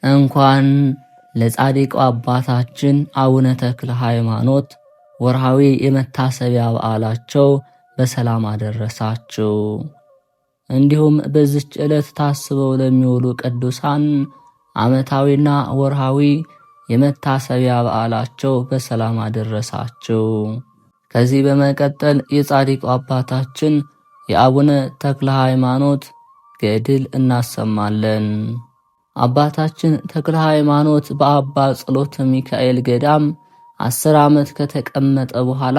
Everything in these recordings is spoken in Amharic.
እንኳን ለጻድቁ አባታችን አቡነ ተክለ ሃይማኖት ወርሃዊ የመታሰቢያ በዓላቸው በሰላም አደረሳችሁ። እንዲሁም በዚች ዕለት ታስበው ለሚውሉ ቅዱሳን ዓመታዊና ወርሃዊ የመታሰቢያ በዓላቸው በሰላም አደረሳችሁ። ከዚህ በመቀጠል የጻድቁ አባታችን የአቡነ ተክለ ሃይማኖት ገድል እናሰማለን። አባታችን ተክለ ሃይማኖት በአባ ጸሎተ ሚካኤል ገዳም 10 ዓመት ከተቀመጠ በኋላ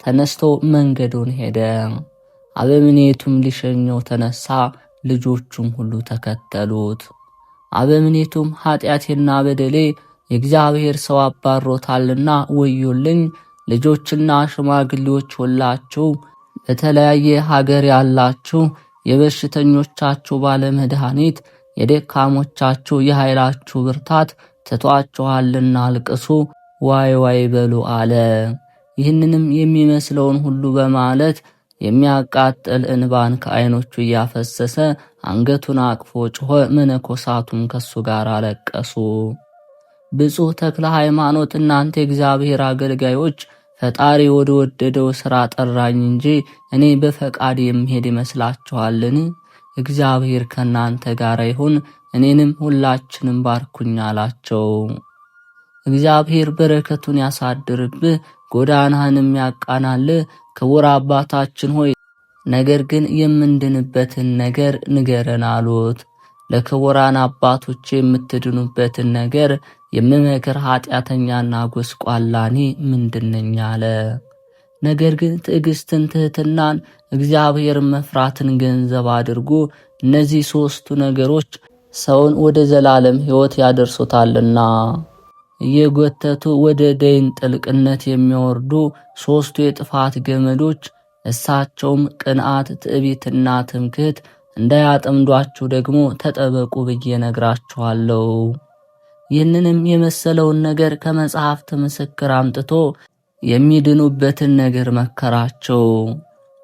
ተነስቶ መንገዱን ሄደ። አበምኔቱም ሊሸኘው ተነሳ፣ ልጆቹም ሁሉ ተከተሉት። አበምኔቱም ኃጢአቴና በደሌ የእግዚአብሔር ሰው አባሮታልና ወዮልኝ፣ ልጆችና ሽማግሌዎች ሁላችሁ በተለያየ ሀገር ያላችሁ የበሽተኞቻችሁ ባለመድኃኒት የደካሞቻችሁ የኃይላችሁ ብርታት ትቷችኋልና አልቅሱ፣ ዋይ ዋይ በሉ አለ። ይህንንም የሚመስለውን ሁሉ በማለት የሚያቃጥል እንባን ከዓይኖቹ እያፈሰሰ አንገቱን አቅፎ ጮኸ። መነኮሳቱም ከሱ ጋር አለቀሱ። ብፁዕ ተክለ ሃይማኖት እናንተ የእግዚአብሔር አገልጋዮች ፈጣሪ ወደ ወደደው ሥራ ጠራኝ እንጂ እኔ በፈቃድ የምሄድ ይመስላችኋልን? እግዚአብሔር ከናንተ ጋር ይሁን፣ እኔንም ሁላችንም ባርኩኝ አላቸው። እግዚአብሔር በረከቱን ያሳድርብህ፣ ጎዳናህንም ያቃናልህ። ክቡር አባታችን ሆይ ነገር ግን የምንድንበትን ነገር ንገረን አሉት። ለክቡራን አባቶች የምትድኑበትን ነገር የምመክር ኃጢአተኛና ጎስቋላኔ ምንድነኝ አለ። ነገር ግን ትዕግስትን፣ ትህትናን፣ እግዚአብሔር መፍራትን ገንዘብ አድርጎ እነዚህ 3ቱ ነገሮች ሰውን ወደ ዘላለም ሕይወት ያደርሱታልና እየጎተቱ ወደ ደይን ጥልቅነት የሚወርዱ 3ቱ የጥፋት ገመዶች እሳቸውም ቅንዓት፣ ትዕቢትና ትምክህት እንዳያጠምዷችሁ ደግሞ ተጠበቁ ብዬ ነግራችኋለሁ። ይህንንም የመሰለውን ነገር ከመጽሐፍት ምስክር አምጥቶ የሚድኑበትን ነገር መከራቸው።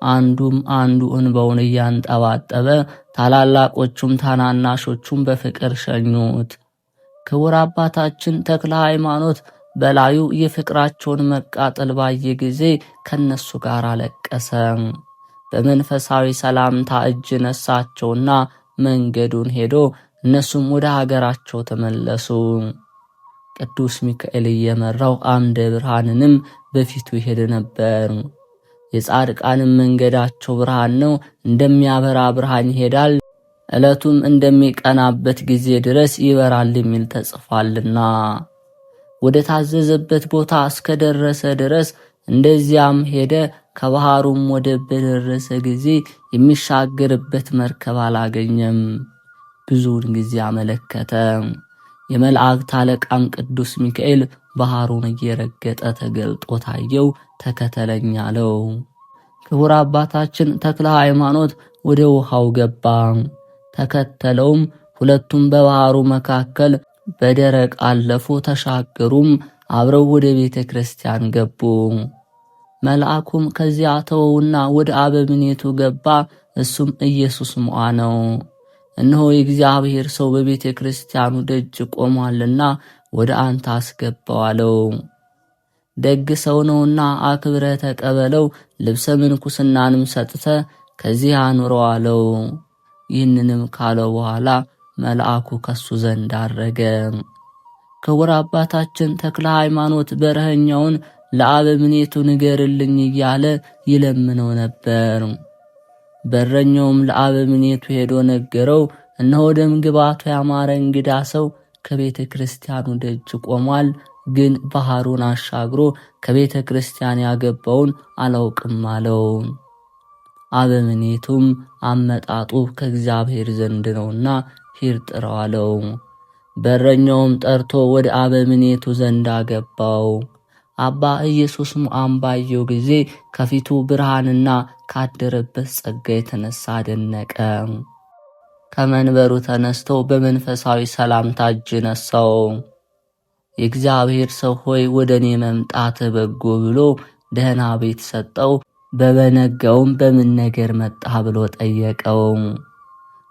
አንዱም አንዱ እንባውን እያንጠባጠበ ታላላቆቹም ታናናሾቹም በፍቅር ሸኙት። ክቡር አባታችን ተክለ ሃይማኖት በላዩ የፍቅራቸውን መቃጠል ባየ ጊዜ ከነሱ ጋር አለቀሰ። በመንፈሳዊ ሰላምታ እጅ ነሳቸውና መንገዱን ሄዶ እነሱም ወደ ሀገራቸው ተመለሱ። ቅዱስ ሚካኤል እየመራው አምደ ብርሃንንም በፊቱ ይሄድ ነበር። የጻድቃንም መንገዳቸው ብርሃን ነው፣ እንደሚያበራ ብርሃን ይሄዳል፣ ዕለቱም እንደሚቀናበት ጊዜ ድረስ ይበራል የሚል ተጽፏልና። ወደ ታዘዘበት ቦታ እስከደረሰ ድረስ እንደዚያም ሄደ። ከባህሩም ወደብ በደረሰ ጊዜ የሚሻገርበት መርከብ አላገኘም። ብዙውን ጊዜ አመለከተ። የመላእክት አለቃም ቅዱስ ሚካኤል ባህሩን እየረገጠ ተገልጦ ታየው። ተከተለኝ አለው። ክቡር አባታችን ተክለ ሃይማኖት ወደ ውሃው ገባ፣ ተከተለውም። ሁለቱም በባህሩ መካከል በደረቅ አለፉ፣ ተሻገሩም። አብረው ወደ ቤተ ክርስቲያን ገቡ። መልአኩም ከዚያ ተወውና ወደ አበምኔቱ ገባ። እሱም ኢየሱስ ሞዓ ነው። እነሆ የእግዚአብሔር ሰው በቤተ ክርስቲያኑ ደጅ ቆሟልና ወደ አንተ አስገባው አለው። ደግ ሰው ነውና አክብረ ተቀበለው፣ ልብሰ ምንኩስናንም ሰጥተ ከዚህ አኑረው አለው። ይህንንም ካለው በኋላ መልአኩ ከሱ ዘንድ አረገ። ክቡር አባታችን ተክለ ሃይማኖት በረኸኛውን ለአበምኔቱ ንገርልኝ እያለ ይለምነው ነበር። በረኛውም ለአበምኔቱ ሄዶ ነገረው። እነሆ ደም ግባቱ ያማረ እንግዳ ሰው ከቤተ ክርስቲያኑ ደጅ ቆሟል፣ ግን ባህሩን አሻግሮ ከቤተ ክርስቲያን ያገባውን አላውቅም አለው። አበምኔቱም አመጣጡ ከእግዚአብሔር ዘንድ ነውና ሂድ ጥራው አለው። በረኛውም ጠርቶ ወደ አበምኔቱ ዘንድ አገባው። አባ ኢየሱስ ሞዓም ባየው ጊዜ ከፊቱ ብርሃንና ካደረበት ጸጋ የተነሳ አደነቀ። ከመንበሩ ተነስቶ በመንፈሳዊ ሰላምታ እጅ ነሳው። የእግዚአብሔር ሰው ሆይ ወደ እኔ መምጣት በጎ ብሎ ደህና ቤት ሰጠው። በበነጋውም በምን ነገር መጣህ ብሎ ጠየቀው።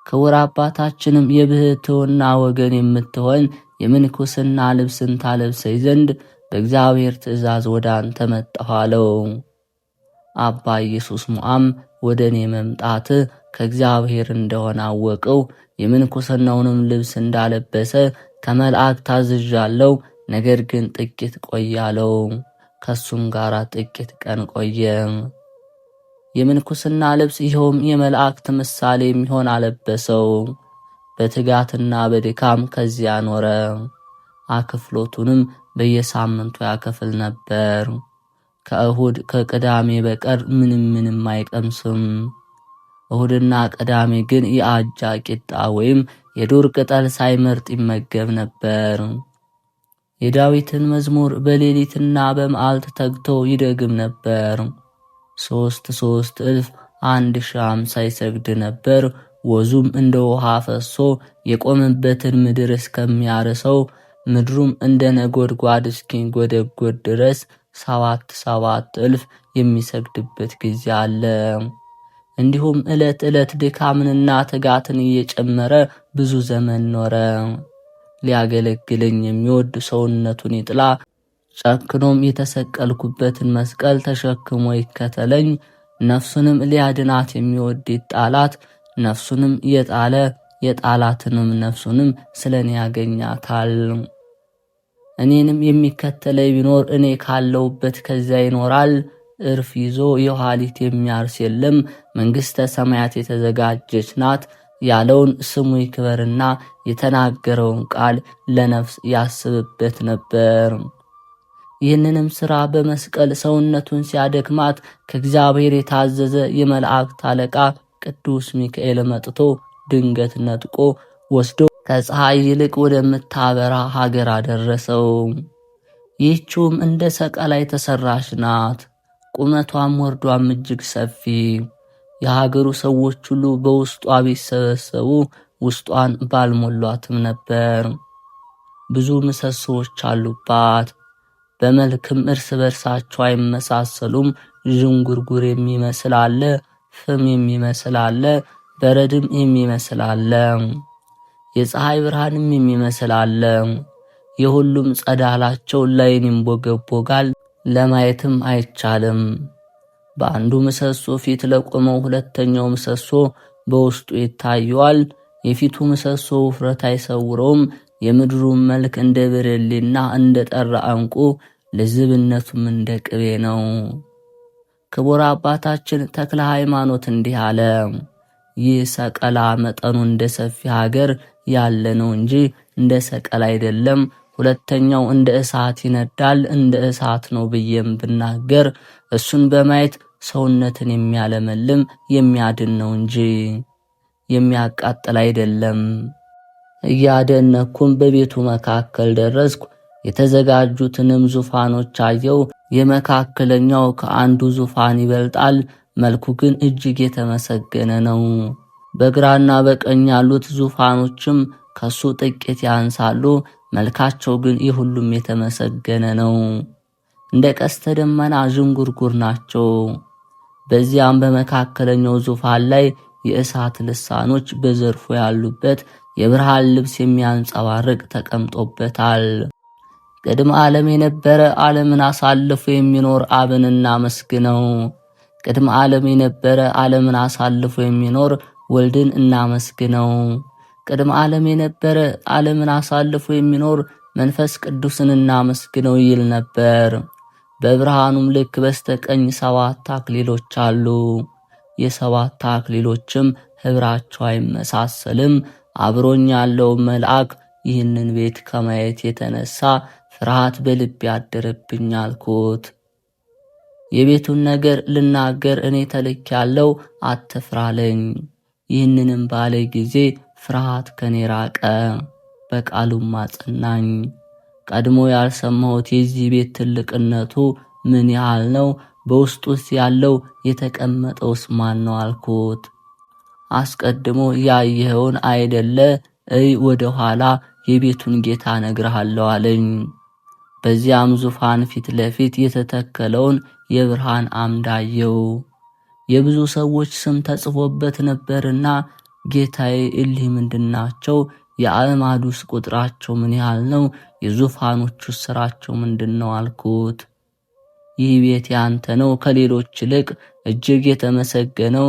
ክቡር አባታችንም የብህትውና ወገን የምትሆን የምንኩስና ልብስን ታለብሰኝ ዘንድ በእግዚአብሔር ትእዛዝ ወደ አንተ መጣሁ አለው። አባ ኢየሱስ ሞዓም ወደ እኔ መምጣት ከእግዚአብሔር እንደሆነ አወቀው። የምንኩስናውንም ልብስ እንዳለበሰ ከመልአክ ታዝዣለሁ፣ ነገር ግን ጥቂት ቆይ አለው። ከሱም ጋር ጥቂት ቀን ቆየ። የምንኩስና ልብስ ይኸውም የመላእክት ምሳሌ የሚሆን አለበሰው። በትጋትና በድካም ከዚያ ኖረ። አክፍሎቱንም በየሳምንቱ ያከፍል ነበር። ከእሁድ ከቅዳሜ በቀር ምንም አይቀምስም። እሁድና ቅዳሜ ግን የአጃ ቂጣ ወይም የዱር ቅጠል ሳይመርጥ ይመገብ ነበር። የዳዊትን መዝሙር በሌሊትና በመዓልት ተግቶ ይደግም ነበር። 3,3,150 ይሰግድ ነበር። ወዙም እንደ ውሃ ፈሶ የቆመበትን ምድር እስከሚያርሰው ምድሩም እንደ ነጎድጓድ እስኪንጎደጎድ ድረስ 7,7,000 የሚሰግድበት ጊዜ አለ። እንዲሁም ዕለት ዕለት ድካምንና ትጋትን እየጨመረ ብዙ ዘመን ኖረ። ሊያገለግለኝ የሚወድ ሰውነቱን ይጥላ፣ ጨክኖም የተሰቀልኩበትን መስቀል ተሸክሞ ይከተለኝ። ነፍሱንም ሊያድናት የሚወድ ይጣላት፣ ነፍሱንም የጣለ የጣላትንም ነፍሱንም ስለኔ ያገኛታል። እኔንም የሚከተለኝ ቢኖር እኔ ካለውበት ከዚያ ይኖራል። እርፍ ይዞ የኋሊት የሚያርስ የለም፣ መንግሥተ ሰማያት የተዘጋጀች ናት ያለውን ስሙ ይክበርና የተናገረውን ቃል ለነፍስ ያስብበት ነበር። ይህንንም ሥራ በመስቀል ሰውነቱን ሲያደክማት ከእግዚአብሔር የታዘዘ የመላእክት አለቃ ቅዱስ ሚካኤል መጥቶ ድንገት ነጥቆ ወስዶ ከፀሐይ ይልቅ ወደምታበራ ሀገር አደረሰው። ይህችውም እንደ ሰቀላ የተሰራች ናት። ቁመቷም ወርዷም እጅግ ሰፊ። የሀገሩ ሰዎች ሁሉ በውስጧ ቢሰበሰቡ ውስጧን ባልሞሏትም ነበር። ብዙ ምሰሶዎች አሉባት። በመልክም እርስ በርሳቸው አይመሳሰሉም። ዥንጉርጉር የሚመስል አለ፣ ፍም የሚመስል አለ፣ በረድም የሚመስል አለ፣ የፀሐይ ብርሃንም የሚመስል አለ። የሁሉም ጸዳላቸው ላይን ይንቦገቦጋል፣ ለማየትም አይቻልም። በአንዱ ምሰሶ ፊት ለቆመው ሁለተኛው ምሰሶ በውስጡ ይታየዋል። የፊቱ ምሰሶ ውፍረት አይሰውረውም። የምድሩም መልክ እንደ ብርሌና እንደ ጠራ ዕንቁ፣ ልዝብነቱም እንደ ቅቤ ነው። ክቡር አባታችን ተክለ ሃይማኖት እንዲህ አለ። ይህ ሰቀላ መጠኑ እንደ ሰፊ ሀገር ያለ ነው እንጂ እንደ ሰቀላ አይደለም። ሁለተኛው እንደ እሳት ይነዳል፣ እንደ እሳት ነው ብዬም ብናገር እሱን በማየት ሰውነትን የሚያለመልም የሚያድን ነው እንጂ የሚያቃጥል አይደለም። እያደነኩም በቤቱ መካከል ደረስኩ። የተዘጋጁትንም ዙፋኖች አየው። የመካከለኛው ከአንዱ ዙፋን ይበልጣል፣ መልኩ ግን እጅግ የተመሰገነ ነው። በግራና በቀኝ ያሉት ዙፋኖችም ከሱ ጥቂት ያንሳሉ፣ መልካቸው ግን የሁሉም የተመሰገነ ነው። እንደ ቀስተ ደመና ዥንጉርጉር ናቸው። በዚያም በመካከለኛው ዙፋን ላይ የእሳት ልሳኖች በዘርፉ ያሉበት የብርሃን ልብስ የሚያንጸባርቅ ተቀምጦበታል። ቅድመ ዓለም የነበረ ዓለምን አሳልፎ የሚኖር አብን እናመስግነው። ቅድመ ዓለም የነበረ ዓለምን አሳልፎ የሚኖር ወልድን እናመስግነው። ቅድመ ዓለም የነበረ ዓለምን አሳልፎ የሚኖር መንፈስ ቅዱስን እናመስግነው ይል ነበር። በብርሃኑም ልክ በስተቀኝ 7 አክሊሎች አሉ። የ7 አክሊሎችም ኅብራቸው አይመሳሰልም። አብሮኝ ያለው መልአክ ይህንን ቤት ከማየት የተነሳ ፍርሃት በልቤ ያደረብኝ አልኩት። የቤቱን ነገር ልናገር እኔ ተልኬያለሁ፣ አትፍራለኝ። ይህንንም ባለ ጊዜ ፍርሃት ከኔ ራቀ፣ በቃሉም አጸናኝ። ቀድሞ ያልሰማሁት የዚህ ቤት ትልቅነቱ ምን ያህል ነው? በውስጡስ ያለው የተቀመጠውስ ማን ነው አልኩት። አስቀድሞ ያየኸውን አይደለ? እይ ወደ ኋላ የቤቱን ጌታ ነግርሃለሁ አለኝ። በዚያም ዙፋን ፊት ለፊት የተተከለውን የብርሃን አምድ አየው። የብዙ ሰዎች ስም ተጽፎበት ነበርና ጌታዬ እሊህ ምንድናቸው? የአዕማዱስ ቁጥራቸው ምን ያህል ነው? የዙፋኖቹስ ሥራቸው ምንድነው? አልኩት። ይህ ቤት ያንተ ነው፣ ከሌሎች ይልቅ እጅግ የተመሰገነው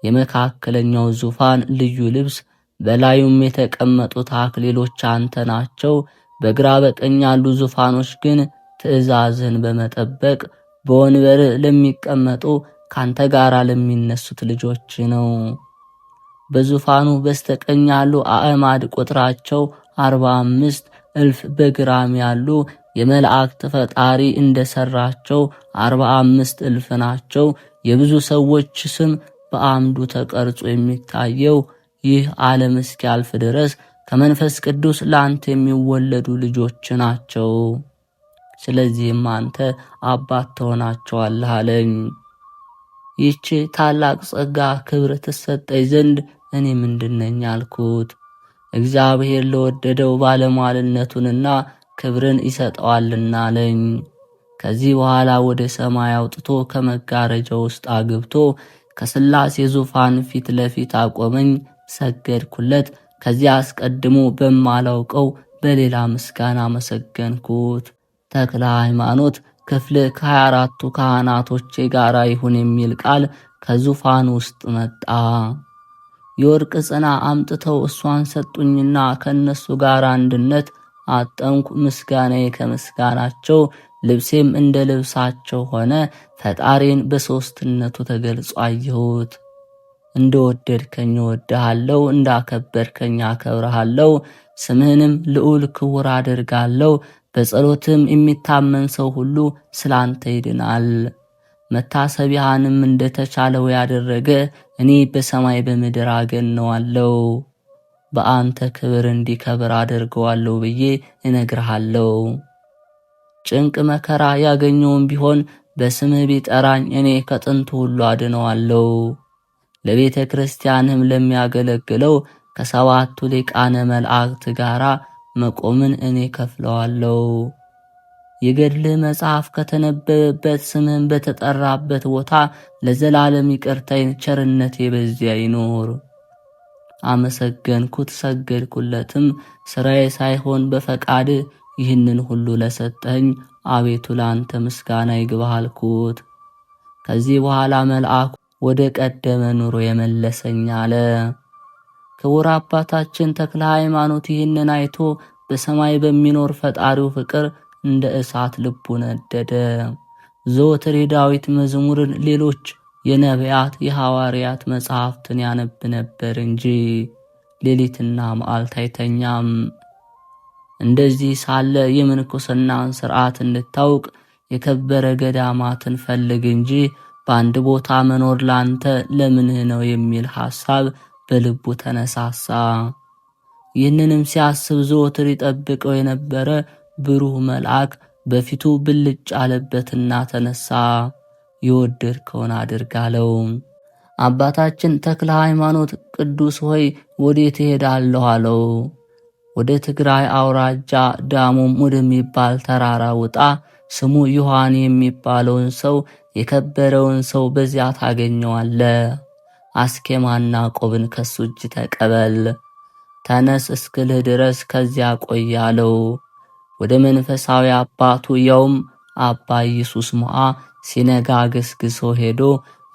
የመካከለኛው ዙፋን ልዩ ልብስ፣ በላዩም የተቀመጡት አክሊሎች አንተ ናቸው። በግራ በቀኝ ያሉ ዙፋኖች ግን ትእዛዝህን በመጠበቅ በወንበር ለሚቀመጡ ካንተ ጋር ለሚነሱት ልጆች ነው። በዙፋኑ በስተቀኝ ያሉ አዕማድ ቁጥራቸው 45,000፣ በግራም ያሉ የመላእክት ፈጣሪ እንደሰራቸው 45,000 ናቸው። የብዙ ሰዎች ስም በአምዱ ተቀርጾ የሚታየው ይህ ዓለም እስኪያልፍ ድረስ ከመንፈስ ቅዱስ ላንተ የሚወለዱ ልጆች ናቸው። ስለዚህም አንተ አባት ትሆናቸዋለህ አለኝ። ይህች ታላቅ ጸጋ ክብር ትሰጠኝ ዘንድ እኔ ምንድነኝ? አልኩት። እግዚአብሔር ለወደደው ባለሟልነቱንና ክብርን ይሰጠዋልና አለኝ። ከዚህ በኋላ ወደ ሰማይ አውጥቶ ከመጋረጃው ውስጥ አግብቶ ከሥላሴ ዙፋን ፊት ለፊት አቆመኝ። ሰገድኩለት። ከዚያ አስቀድሞ በማላውቀው በሌላ ምስጋና መሰገንኩት። ተክለ ሃይማኖት ክፍል ከ24ቱ ካህናቶቼ ጋር ይሁን የሚል ቃል ከዙፋን ውስጥ መጣ። የወርቅ ጽና አምጥተው እሷን ሰጡኝና ከነሱ ጋር አንድነት አጠንኩ። ምስጋናዬ ከምስጋናቸው፣ ልብሴም እንደ ልብሳቸው ሆነ። ፈጣሪን በሦስትነቱ ተገልጾ አየሁት። እንደወደድከኝ እወድሃለሁ፣ እንዳከበርከኝ አከብርሃለሁ። ስምህንም ልዑል ክቡር አደርጋለሁ። በጸሎትም የሚታመን ሰው ሁሉ ስላንተ ይድናል። መታሰቢያህንም እንደተቻለው ያደረገ እኔ በሰማይ በምድር አገነዋለሁ። በአንተ ክብር እንዲከብር አደርገዋለሁ ብዬ እነግርሃለሁ። ጭንቅ መከራ ያገኘውም ቢሆን በስምህ ቢጠራኝ እኔ ከጥንቱ ሁሉ አድነዋለሁ። ለቤተ ክርስቲያንም ለሚያገለግለው ከሰባቱ ሊቃነ መላእክት ጋር መቆምን እኔ ከፍለዋለሁ። የገድልህ መጽሐፍ ከተነበበበት ስምህን በተጠራበት ቦታ ለዘላለም ይቅርታዬን ቸርነቴ በዚያ ይኖር። አመሰገንኩት፣ ሰገድኩለትም። ሥራዬ ሳይሆን በፈቃድ ይህንን ሁሉ ለሰጠኝ አቤቱ ለአንተ ምስጋና ይግባህ አልኩት። ከዚህ በኋላ መልአኩ ወደ ቀደመ ኑሮ የመለሰኝ አለ። ክቡር አባታችን ተክለ ሃይማኖት ይህንን አይቶ በሰማይ በሚኖር ፈጣሪው ፍቅር እንደ እሳት ልቡ ነደደ። ዘወትር የዳዊት መዝሙርን፣ ሌሎች የነቢያት የሐዋርያት መጽሐፍትን ያነብ ነበር እንጂ ሌሊትና መዓልት አይተኛም። እንደዚህ ሳለ የምንኩስናን ሥርዓት እንድታውቅ የከበረ ገዳማትን ፈልግ እንጂ በአንድ ቦታ መኖር ላንተ ለምንህ ነው የሚል ሐሳብ በልቡ ተነሳሳ። ይህንንም ሲያስብ ዘወትር ይጠብቀው የነበረ ብሩህ መልአክ በፊቱ ብልጭ አለበትና ተነሳ። የወደድከውን አድርግ አለው። አባታችን ተክለ ሃይማኖት ቅዱስ ሆይ ወዴት እሄዳለሁ አለው። ወደ ትግራይ አውራጃ ዳሞም ወደሚባል ተራራ ውጣ። ስሙ ዮሐን የሚባለውን ሰው የከበረውን ሰው በዚያ ታገኘዋለህ። አስኬማና ቆብን ከሱ እጅ ተቀበል። ተነስ እስክልህ ድረስ ከዚያ ቆይ አለው። ወደ መንፈሳዊ አባቱ ያውም አባ ኢየሱስ ሞዓ ሲነጋ ገስግሶ ሄዶ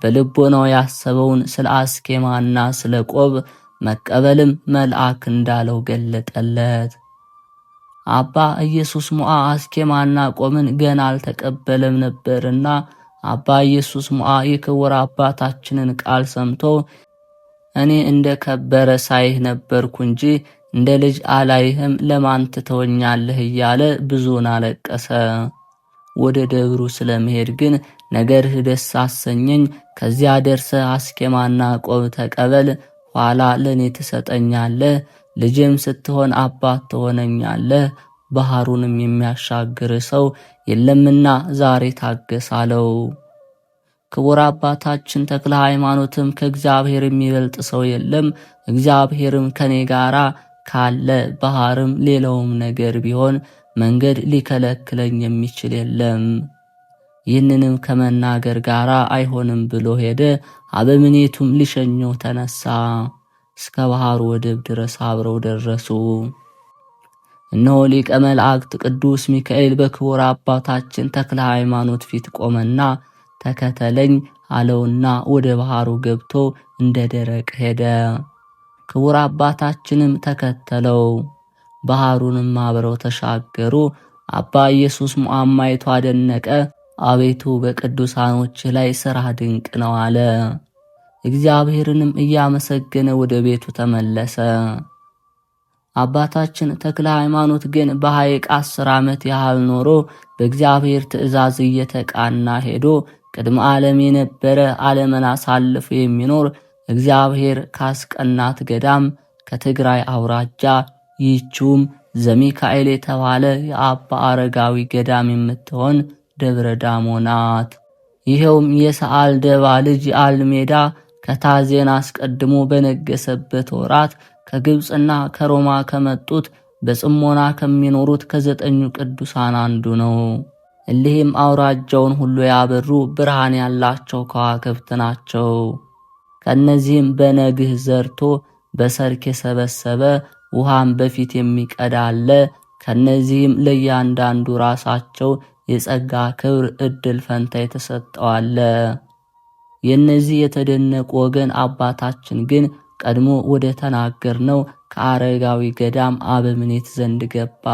በልቦናው ያሰበውን ስለ አስኬማና ስለ ቆብ መቀበልም መልአክ እንዳለው ገለጠለት። አባ ኢየሱስ ሞዓ አስኬማና ቆምን ገና አልተቀበለም ነበርና አባ ኢየሱስ ሞዓ የክቡር አባታችንን ቃል ሰምቶ እኔ እንደ ከበረ ሳይህ ነበርኩ እንጂ እንደ ልጅ አላይህም፣ ለማን ትተወኛለህ እያለ ብዙውን አለቀሰ። ወደ ደብሩ ስለመሄድ ግን ነገርህ ደስ አሰኘኝ። ከዚያ ደርሰህ አስኬማና ቆብ ተቀበል፣ ኋላ ለእኔ ትሰጠኛለህ። ልጅም ስትሆን አባት ትሆነኛለህ። ባህሩንም የሚያሻግር ሰው የለምና ዛሬ ታገስ አለው። ክቡር አባታችን ተክለ ሃይማኖትም ከእግዚአብሔር የሚበልጥ ሰው የለም፣ እግዚአብሔርም ከኔ ጋራ ካለ ባህርም ሌላውም ነገር ቢሆን መንገድ ሊከለክለኝ የሚችል የለም፣ ይህንንም ከመናገር ጋር አይሆንም ብሎ ሄደ። አበምኔቱም ሊሸኘው ተነሳ። እስከ ባህሩ ወደብ ድረስ አብረው ደረሱ። እነሆ ሊቀ መላእክት ቅዱስ ሚካኤል በክቡር አባታችን ተክለ ሃይማኖት ፊት ቆመና ተከተለኝ አለውና ወደ ባህሩ ገብቶ እንደ ደረቅ ሄደ። ክቡር አባታችንም ተከተለው። ባህሩንም አብረው ተሻገሩ። አባ ኢየሱስ ሞዐም አይቶ አደነቀ። አቤቱ በቅዱሳኖች ላይ ሥራ ድንቅ ነው አለ። እግዚአብሔርንም እያመሰገነ ወደ ቤቱ ተመለሰ። አባታችን ተክለ ሃይማኖት ግን በሐይቅ 10 ዓመት ያህል ኖሮ በእግዚአብሔር ትእዛዝ እየተቃና ሄዶ ቅድመ ዓለም የነበረ ዓለምን አሳልፎ የሚኖር እግዚአብሔር ካስቀናት ገዳም ከትግራይ አውራጃ ይህችውም ዘሚካኤል የተባለ የአባ አረጋዊ ገዳም የምትሆን ደብረ ዳሞ ናት። ይኸውም የሰዓል ደባ ልጅ አልሜዳ ከታዜን አስቀድሞ በነገሰበት ወራት ከግብፅና ከሮማ ከመጡት በጽሞና ከሚኖሩት ከ9 ቅዱሳን አንዱ ነው። እሊህም አውራጃውን ሁሉ ያበሩ ብርሃን ያላቸው ከዋክብት ናቸው። ከእነዚህም በነግህ ዘርቶ በሰርክ የሰበሰበ ውሃም በፊት የሚቀዳ አለ። ከእነዚህም ለእያንዳንዱ ራሳቸው የጸጋ ክብር ዕድል ፈንታ የተሰጠዋለ። የእነዚህ የተደነቁ ወገን አባታችን ግን ቀድሞ ወደ ተናገርነው ከአረጋዊ ገዳም አበምኔት ዘንድ ገባ።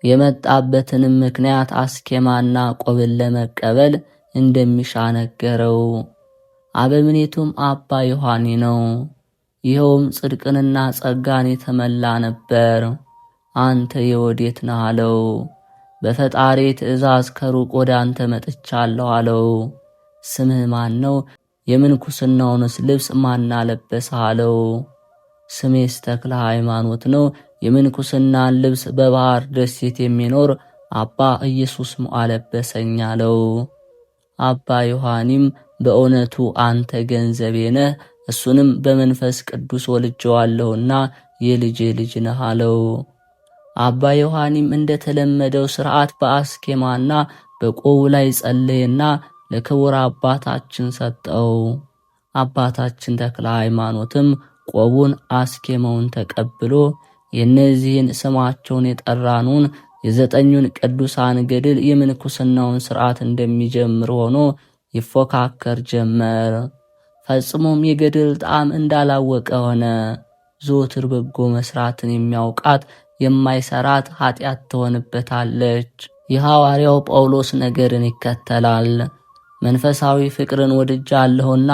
የመጣበትንም ምክንያት አስኬማና ቆብን ለመቀበል እንደሚሻ ነገረው። አበምኔቱም አባ ዮሐኒ ነው። ይኸውም ጽድቅንና ጸጋን የተመላ ነበር። አንተ የወዴት ነህ አለው። በፈጣሪ ትእዛዝ ከሩቅ ወደ አንተ መጥቻለሁ አለው። ስምህ ማን ነው? የምንኩስናውንስ ልብስ ማን አለበሰህ አለው። ስሜስ ተክለ ሃይማኖት ነው። የምንኩስናን ልብስ በባህር ደሴት የሚኖር አባ ኢየሱስ ሞዐ አለበሰኝ አለው። አባ ዮሐኒም በእውነቱ አንተ ገንዘቤ ነህ፣ እሱንም በመንፈስ ቅዱስ ወልጄዋለሁና የልጄ ልጅ ነህ አለው። አባ ዮሐኒም እንደተለመደው ሥርዓት በአስኬማና በቆቡ ላይ ጸለየና ለክቡር አባታችን ሰጠው። አባታችን ተክለ ሃይማኖትም ቆቡን አስኬማውን ተቀብሎ የእነዚህን ስማቸውን የጠራኑን የ9ኙን ቅዱሳን ገድል የምንኩስናውን ሥርዓት እንደሚጀምር ሆኖ ይፎካከር ጀመር። ፈጽሞም የገድል ጣዕም እንዳላወቀ ሆነ። ዘወትር በጎ መስራትን የሚያውቃት የማይሰራት ኃጢአት ትሆንበታለች። የሐዋርያው ጳውሎስ ነገርን ይከተላል። መንፈሳዊ ፍቅርን ወድጃለሁና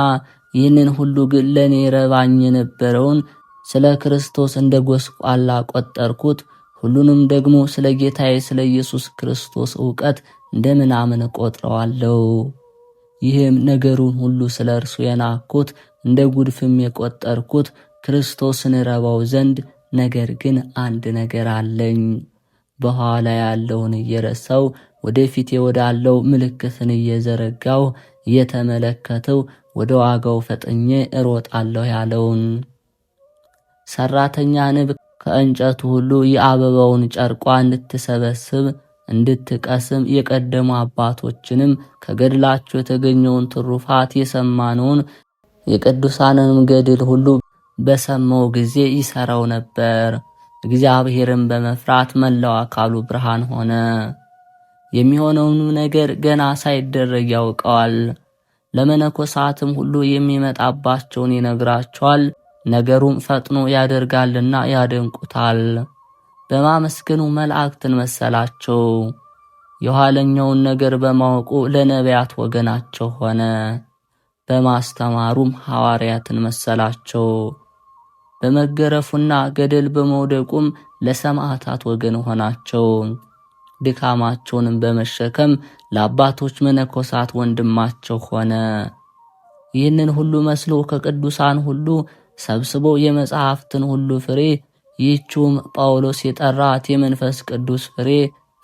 ይህንን ሁሉ ግን ለእኔ ረባኝ የነበረውን ስለ ክርስቶስ እንደ ጎስቋላ ቆጠርኩት። ሁሉንም ደግሞ ስለ ጌታዬ ስለ ኢየሱስ ክርስቶስ ዕውቀት እንደ ምናምን ቆጥረዋለሁ። ይህም ነገሩን ሁሉ ስለ እርሱ የናኩት እንደ ጉድፍም የቆጠርኩት ክርስቶስን ረባው ዘንድ። ነገር ግን አንድ ነገር አለኝ። በኋላ ያለውን እየረሳው ወደፊቴ ወዳለው ምልክትን እየዘረጋው እየተመለከተው ወደ ዋጋው ፈጥኜ እሮጣለሁ ያለውን። ሰራተኛ ንብ ከእንጨቱ ሁሉ የአበባውን ጨርቋ እንድትሰበስብ እንድትቀስም የቀደሙ አባቶችንም ከገድላቸው የተገኘውን ትሩፋት የሰማነውን የቅዱሳንንም ገድል ሁሉ በሰማው ጊዜ ይሰራው ነበር። እግዚአብሔርን በመፍራት መላው አካሉ ብርሃን ሆነ። የሚሆነውን ነገር ገና ሳይደረግ ያውቀዋል። ለመነኮሳትም ሁሉ የሚመጣባቸውን ይነግራቸዋል። ነገሩም ፈጥኖ ያደርጋልና ያደንቁታል። በማመስገኑ መላእክትን መሰላቸው። የኋለኛውን ነገር በማወቁ ለነቢያት ወገናቸው ሆነ። በማስተማሩም ሐዋርያትን መሰላቸው። በመገረፉና ገደል በመውደቁም ለሰማዕታት ወገን ሆናቸው። ድካማቸውንም በመሸከም ለአባቶች መነኮሳት ወንድማቸው ሆነ። ይህንን ሁሉ መስሎ ከቅዱሳን ሁሉ ሰብስቦ የመጽሐፍትን ሁሉ ፍሬ ይህችውም ጳውሎስ የጠራት የመንፈስ ቅዱስ ፍሬ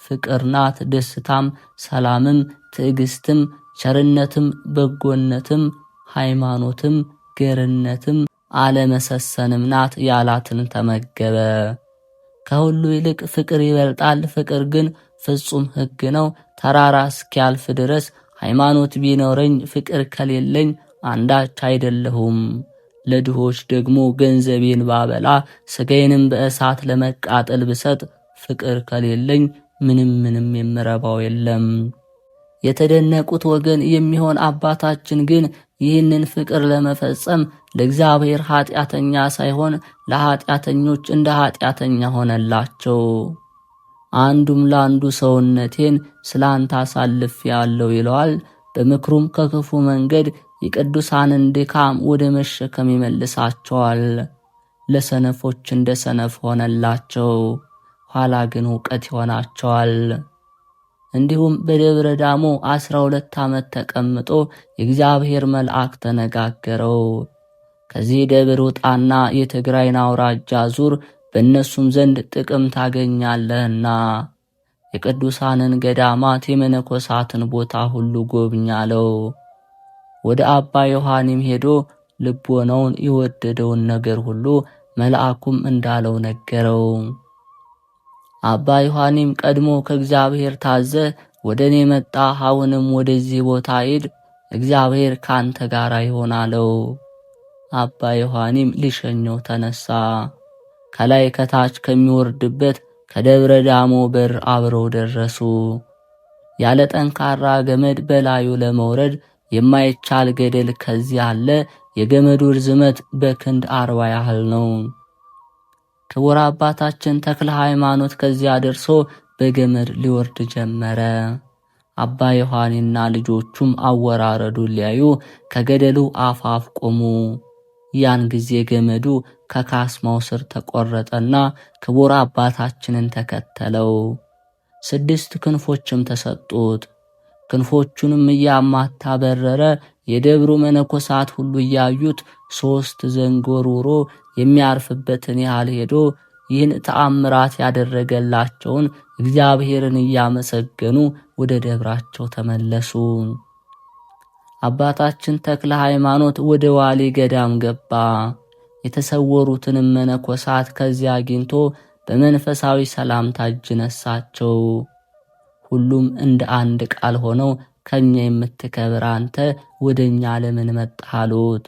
ፍቅር ናት፣ ደስታም፣ ሰላምም፣ ትዕግስትም፣ ቸርነትም፣ በጎነትም፣ ሃይማኖትም፣ ገርነትም አለመሰሰንም ናት ያላትን ተመገበ። ከሁሉ ይልቅ ፍቅር ይበልጣል። ፍቅር ግን ፍጹም ሕግ ነው። ተራራ እስኪያልፍ ድረስ ሃይማኖት ቢኖረኝ ፍቅር ከሌለኝ አንዳች አይደለሁም። ለድሆች ደግሞ ገንዘቤን ባበላ ሥጋዬንም በእሳት ለመቃጠል ብሰጥ ፍቅር ከሌለኝ ምንም የምረባው የለም። የተደነቁት ወገን የሚሆን አባታችን ግን ይህንን ፍቅር ለመፈጸም ለእግዚአብሔር ኃጢአተኛ ሳይሆን ለኃጢአተኞች እንደ ኃጢአተኛ ሆነላቸው። አንዱም ለአንዱ ሰውነቴን ስላንተ አሳልፌአለሁ ይለዋል። በምክሩም ከክፉ መንገድ የቅዱሳንን ድካም ወደ መሸከም ይመልሳቸዋል። ለሰነፎች እንደ ሰነፍ ሆነላቸው፣ ኋላ ግን ዕውቀት ይሆናቸዋል። እንዲሁም በደብረ ዳሞ 12 ዓመት ተቀምጦ የእግዚአብሔር መልአክ ተነጋገረው። ከዚህ ደብር ውጣና የትግራይን አውራጃ ዙር፣ በእነሱም ዘንድ ጥቅም ታገኛለህና የቅዱሳንን ገዳማት የመነኮሳትን ቦታ ሁሉ ጎብኛለው። ወደ አባ ዮሐኒም ሄዶ ልቦናውን የወደደውን ነገር ሁሉ መልአኩም እንዳለው ነገረው። አባ ዮሐኒም ቀድሞ ከእግዚአብሔር ታዘ ወደ እኔ መጣ፣ አሁንም ወደዚህ ቦታ ሂድ፣ እግዚአብሔር ካንተ ጋር ይሆናለው። አባ ዮሐኒም ሊሸኘው ተነሳ። ከላይ ከታች ከሚወርድበት ከደብረ ዳሞ በር አብረው ደረሱ። ያለ ጠንካራ ገመድ በላዩ ለመውረድ የማይቻል ገደል ከዚህ አለ። የገመዱ ርዝመት በክንድ 40 ያህል ነው። ክቡር አባታችን ተክለ ሃይማኖት ከዚያ ደርሶ በገመድ ሊወርድ ጀመረ። አባ ዮሐንና ልጆቹም አወራረዱን ሊያዩ ከገደሉ አፋፍ ቆሙ። ያን ጊዜ ገመዱ ከካስማው ስር ተቆረጠና ክቡር አባታችንን ተከተለው። 6 ክንፎችም ተሰጡት። ክንፎቹንም እያማታ በረረ። የደብሩ መነኮሳት ሁሉ እያዩት 3 ዘንግ ወርውሮ የሚያርፍበትን ያህል ሄዶ ይህን ተአምራት ያደረገላቸውን እግዚአብሔርን እያመሰገኑ ወደ ደብራቸው ተመለሱ። አባታችን ተክለ ሃይማኖት ወደ ዋሊ ገዳም ገባ። የተሰወሩትንም መነኮሳት ከዚያ አግኝቶ በመንፈሳዊ ሰላምታ እጅ ነሳቸው። ሁሉም እንደ አንድ ቃል ሆነው ከኛ የምትከብር አንተ ወደኛ ለምን መጣህ አሉት።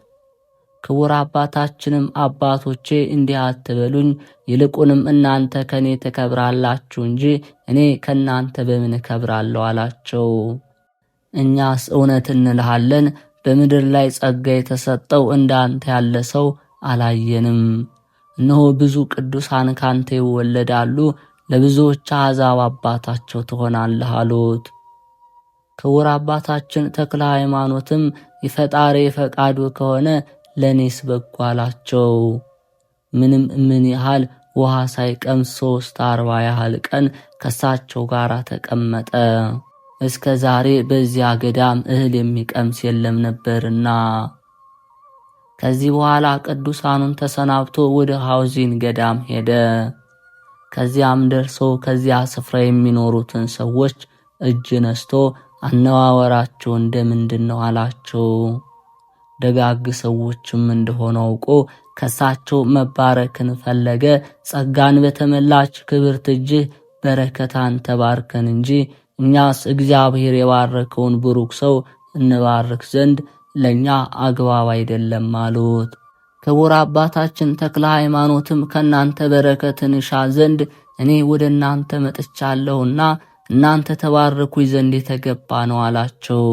ክቡር አባታችንም አባቶቼ እንዲህ አትበሉኝ፣ ይልቁንም እናንተ ከኔ ትከብራላችሁ እንጂ እኔ ከናንተ በምን እከብራለሁ አላቸው። እኛስ እውነት እንልሃለን፣ በምድር ላይ ጸጋ የተሰጠው እንዳንተ ያለ ሰው አላየንም። እነሆ ብዙ ቅዱሳን ካንተ ይወለዳሉ፣ ለብዙዎች አሕዛብ አባታቸው ትሆናለህ አሉት። ክቡር አባታችን ተክለ ሃይማኖትም የፈጣሪ ፈቃዱ ከሆነ ለኔስ በጎ አላቸው። ምን ያህል ውሃ ሳይቀምስ 40 ያህል ቀን ከሳቸው ጋር ተቀመጠ። እስከ ዛሬ በዚያ ገዳም እህል የሚቀምስ የለም ነበርና። ከዚህ በኋላ ቅዱሳኑን ተሰናብቶ ወደ ሐውዚን ገዳም ሄደ። ከዚያም ደርሶ ከዚያ ስፍራ የሚኖሩትን ሰዎች እጅ ነስቶ አነዋወራቸው እንደምንድን ነው አላቸው። ደጋግ ሰዎችም እንደሆነ አውቆ ከሳቸው መባረክን ፈለገ። ጸጋን በተመላች ክብርት እጅህ በረከታን ተባርከን እንጂ እኛስ እግዚአብሔር የባረከውን ብሩክ ሰው እንባርክ ዘንድ ለኛ አግባብ አይደለም አሉት። ክቡር አባታችን ተክለ ሃይማኖትም ከናንተ በረከትን እሻ ዘንድ እኔ ወደ እናንተ መጥቻለሁና እናንተ ተባረኩኝ ዘንድ የተገባ ነው አላቸው።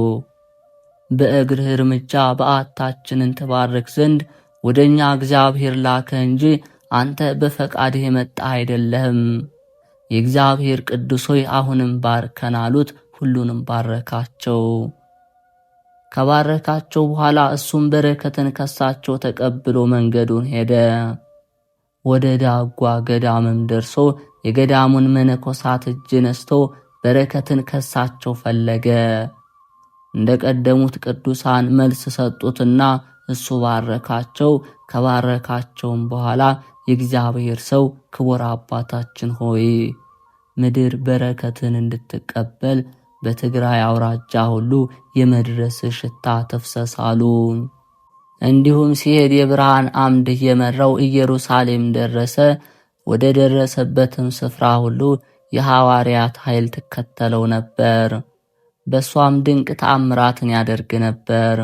በእግርህ እርምጃ በዓታችንን ተባረክ ዘንድ ወደኛ እግዚአብሔር ላከ እንጂ አንተ በፈቃድህ የመጣ አይደለህም። የእግዚአብሔር ቅዱስ ሆይ አሁንም ባርከን አሉት። ሁሉንም ባረካቸው። ከባረካቸው በኋላ እሱም በረከትን ከሳቸው ተቀብሎ መንገዱን ሄደ። ወደ ዳጓ ገዳምም ደርሶ የገዳሙን መነኮሳት እጅ ነስቶ በረከትን ከሳቸው ፈለገ። እንደ ቀደሙት ቅዱሳን መልስ ሰጡትና እሱ ባረካቸው። ከባረካቸውም በኋላ የእግዚአብሔር ሰው ክቡር አባታችን ሆይ ምድር በረከትን እንድትቀበል በትግራይ አውራጃ ሁሉ የመድረስ ሽታ ተፍሰሳሉ። እንዲሁም ሲሄድ የብርሃን አምድ እየመራው ኢየሩሳሌም ደረሰ። ወደ ደረሰበትም ስፍራ ሁሉ የሐዋርያት ኃይል ትከተለው ነበር። በሷም ድንቅ ተአምራትን ያደርግ ነበር።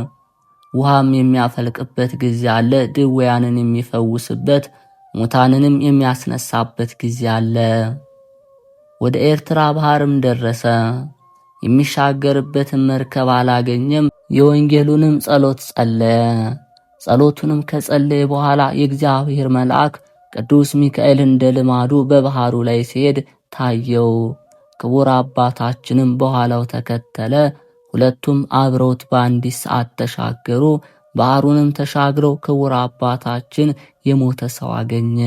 ውሃም የሚያፈልቅበት ጊዜ አለ። ድውያንን የሚፈውስበት፣ ሙታንንም የሚያስነሳበት ጊዜ አለ። ወደ ኤርትራ ባህርም ደረሰ። የሚሻገርበትን መርከብ አላገኘም። የወንጌሉንም ጸሎት ጸለየ። ጸሎቱንም ከጸለየ በኋላ የእግዚአብሔር መልአክ ቅዱስ ሚካኤል እንደ ልማዱ በባህሩ ላይ ሲሄድ ታየው። ክቡር አባታችንም በኋላው ተከተለ። ሁለቱም አብረውት በአንዲት ሰዓት ተሻገሩ። ባህሩንም ተሻግረው ክቡር አባታችን የሞተ ሰው አገኘ።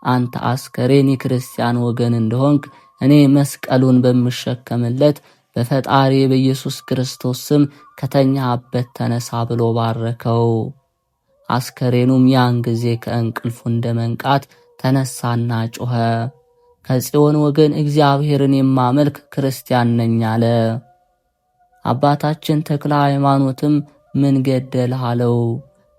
አንተ አስከሬን የክርስቲያን ወገን እንደሆንክ እኔ መስቀሉን በምሸከምለት በፈጣሪ በኢየሱስ ክርስቶስ ስም ከተኛህበት ተነሳ ብሎ ባረከው። አስከሬኑም ያን ጊዜ ከእንቅልፉ እንደ መንቃት ተነሳና ጮኸ። ከጽዮን ወገን እግዚአብሔርን የማመልክ ክርስቲያን ነኝ አለ። አባታችን ተክለ ሃይማኖትም ምን ገደልህ አለው።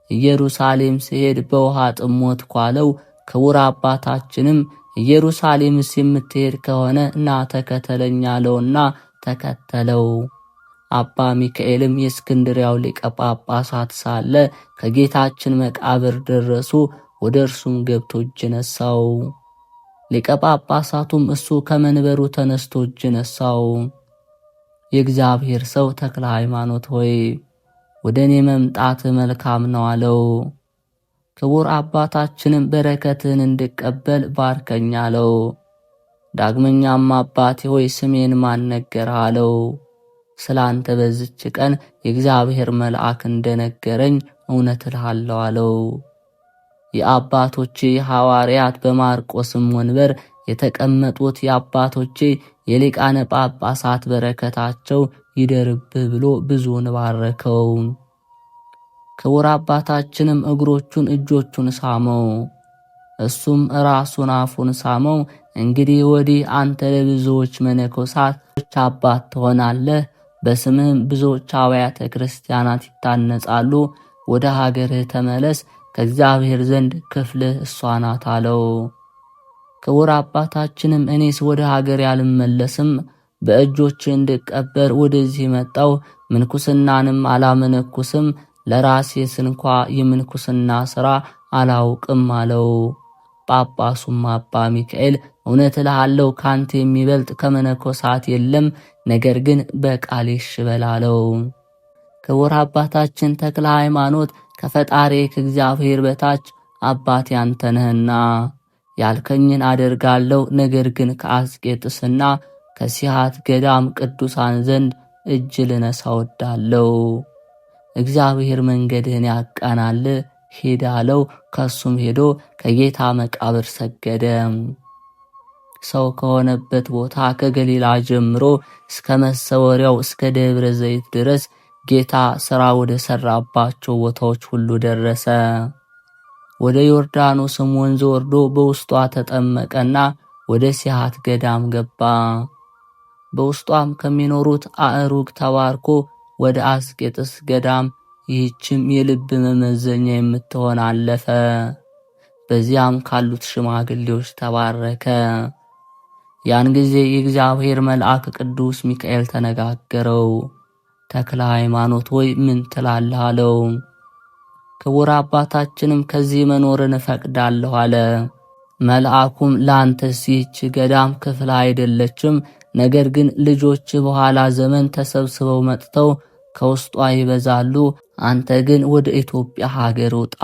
ኢየሩሳሌም ሲሄድ በውሃ ጥሞት ኳለው። ክቡር አባታችንም ኢየሩሳሌምስ የምትሄድ ከሆነ ና ተከተለኝ አለውና ተከተለው። አባ ሚካኤልም የእስክንድሪያው ሊቀ ጳጳሳት ሳለ ከጌታችን መቃብር ደረሱ። ወደ እርሱም ገብቶ እጅ ነሳው። ሊቀ ጳጳሳቱም እሱ ከመንበሩ ተነስቶ እጅ ነሳው። የእግዚአብሔር ሰው ተክለ ሃይማኖት ሆይ ወደ እኔ መምጣት መልካም ነው አለው። ክቡር አባታችንም በረከትህን እንድቀበል ባርከኝ አለው። ዳግመኛም አባቴ ሆይ ስሜን ማን ነገረህ አለው። ስላንተ በዝች ቀን የእግዚአብሔር መልአክ እንደነገረኝ እውነት እልሃለሁ አለው። የአባቶቼ ሐዋርያት በማርቆስም ወንበር የተቀመጡት የአባቶቼ የሊቃነ ጳጳሳት በረከታቸው ይደርብህ ብሎ ብዙውን ባረከው። ክቡር አባታችንም እግሮቹን እጆቹን ሳመው። እሱም ራሱን አፉን ሳመው። እንግዲህ ወዲህ አንተ ለብዙዎች መነኮሳት አባት ትሆናለህ። በስምህም ብዙዎች አብያተ ክርስቲያናት ይታነጻሉ። ወደ ሀገርህ ተመለስ፣ ከእግዚአብሔር ዘንድ ክፍልህ እሷ ናት አለው። ክቡር አባታችንም እኔስ ወደ ሀገር ያልመለስም፣ በእጆች እንድቀበር ወደዚህ መጣው። ምንኩስናንም አላመነኩስም፣ ለራሴስ እንኳ የምንኩስና ሥራ አላውቅም አለው። ጳጳሱም አባ ሚካኤል እውነት እልሃለሁ ካንተ የሚበልጥ ከመነኮሳት የለም፣ ነገር ግን በቃል ይሽበል አለው። ክቡር አባታችን ተክለ ሃይማኖት ከፈጣሪ ከእግዚአብሔር በታች አባቴ አንተ ነህና ያልከኝን አደርጋለሁ፣ ነገር ግን ከአስቄጥስና ከሲሃት ገዳም ቅዱሳን ዘንድ እጅ ልነሳ ወዳለሁ። እግዚአብሔር መንገድህን ያቃናል ሂድ አለው። ከሱም ሄዶ ከጌታ መቃብር ሰገደ። ሰው ከሆነበት ቦታ ከገሊላ ጀምሮ እስከ መሰወሪያው እስከ ደብረ ዘይት ድረስ ጌታ ሥራ ወደ ሠራባቸው ቦታዎች ሁሉ ደረሰ። ወደ ዮርዳኖስም ወንዝ ወርዶ በውስጧ ተጠመቀና ወደ ሲሃት ገዳም ገባ። በውስጧም ከሚኖሩት አእሩግ ተባርኮ ወደ አስቄጥስ ገዳም ይህችም የልብ መመዘኛ የምትሆን አለፈ። በዚያም ካሉት ሽማግሌዎች ተባረከ። ያን ጊዜ የእግዚአብሔር መልአክ ቅዱስ ሚካኤል ተነጋገረው። ተክለ ሃይማኖት ሆይ ምን ትላለህ አለው። ክቡር አባታችንም ከዚህ መኖርን እፈቅዳለሁ አለ። መልአኩም ለአንተስ ይህች ገዳም ክፍል አይደለችም፣ ነገር ግን ልጆች በኋላ ዘመን ተሰብስበው መጥተው ከውስጧ ይበዛሉ። አንተ ግን ወደ ኢትዮጵያ ሀገር ውጣ።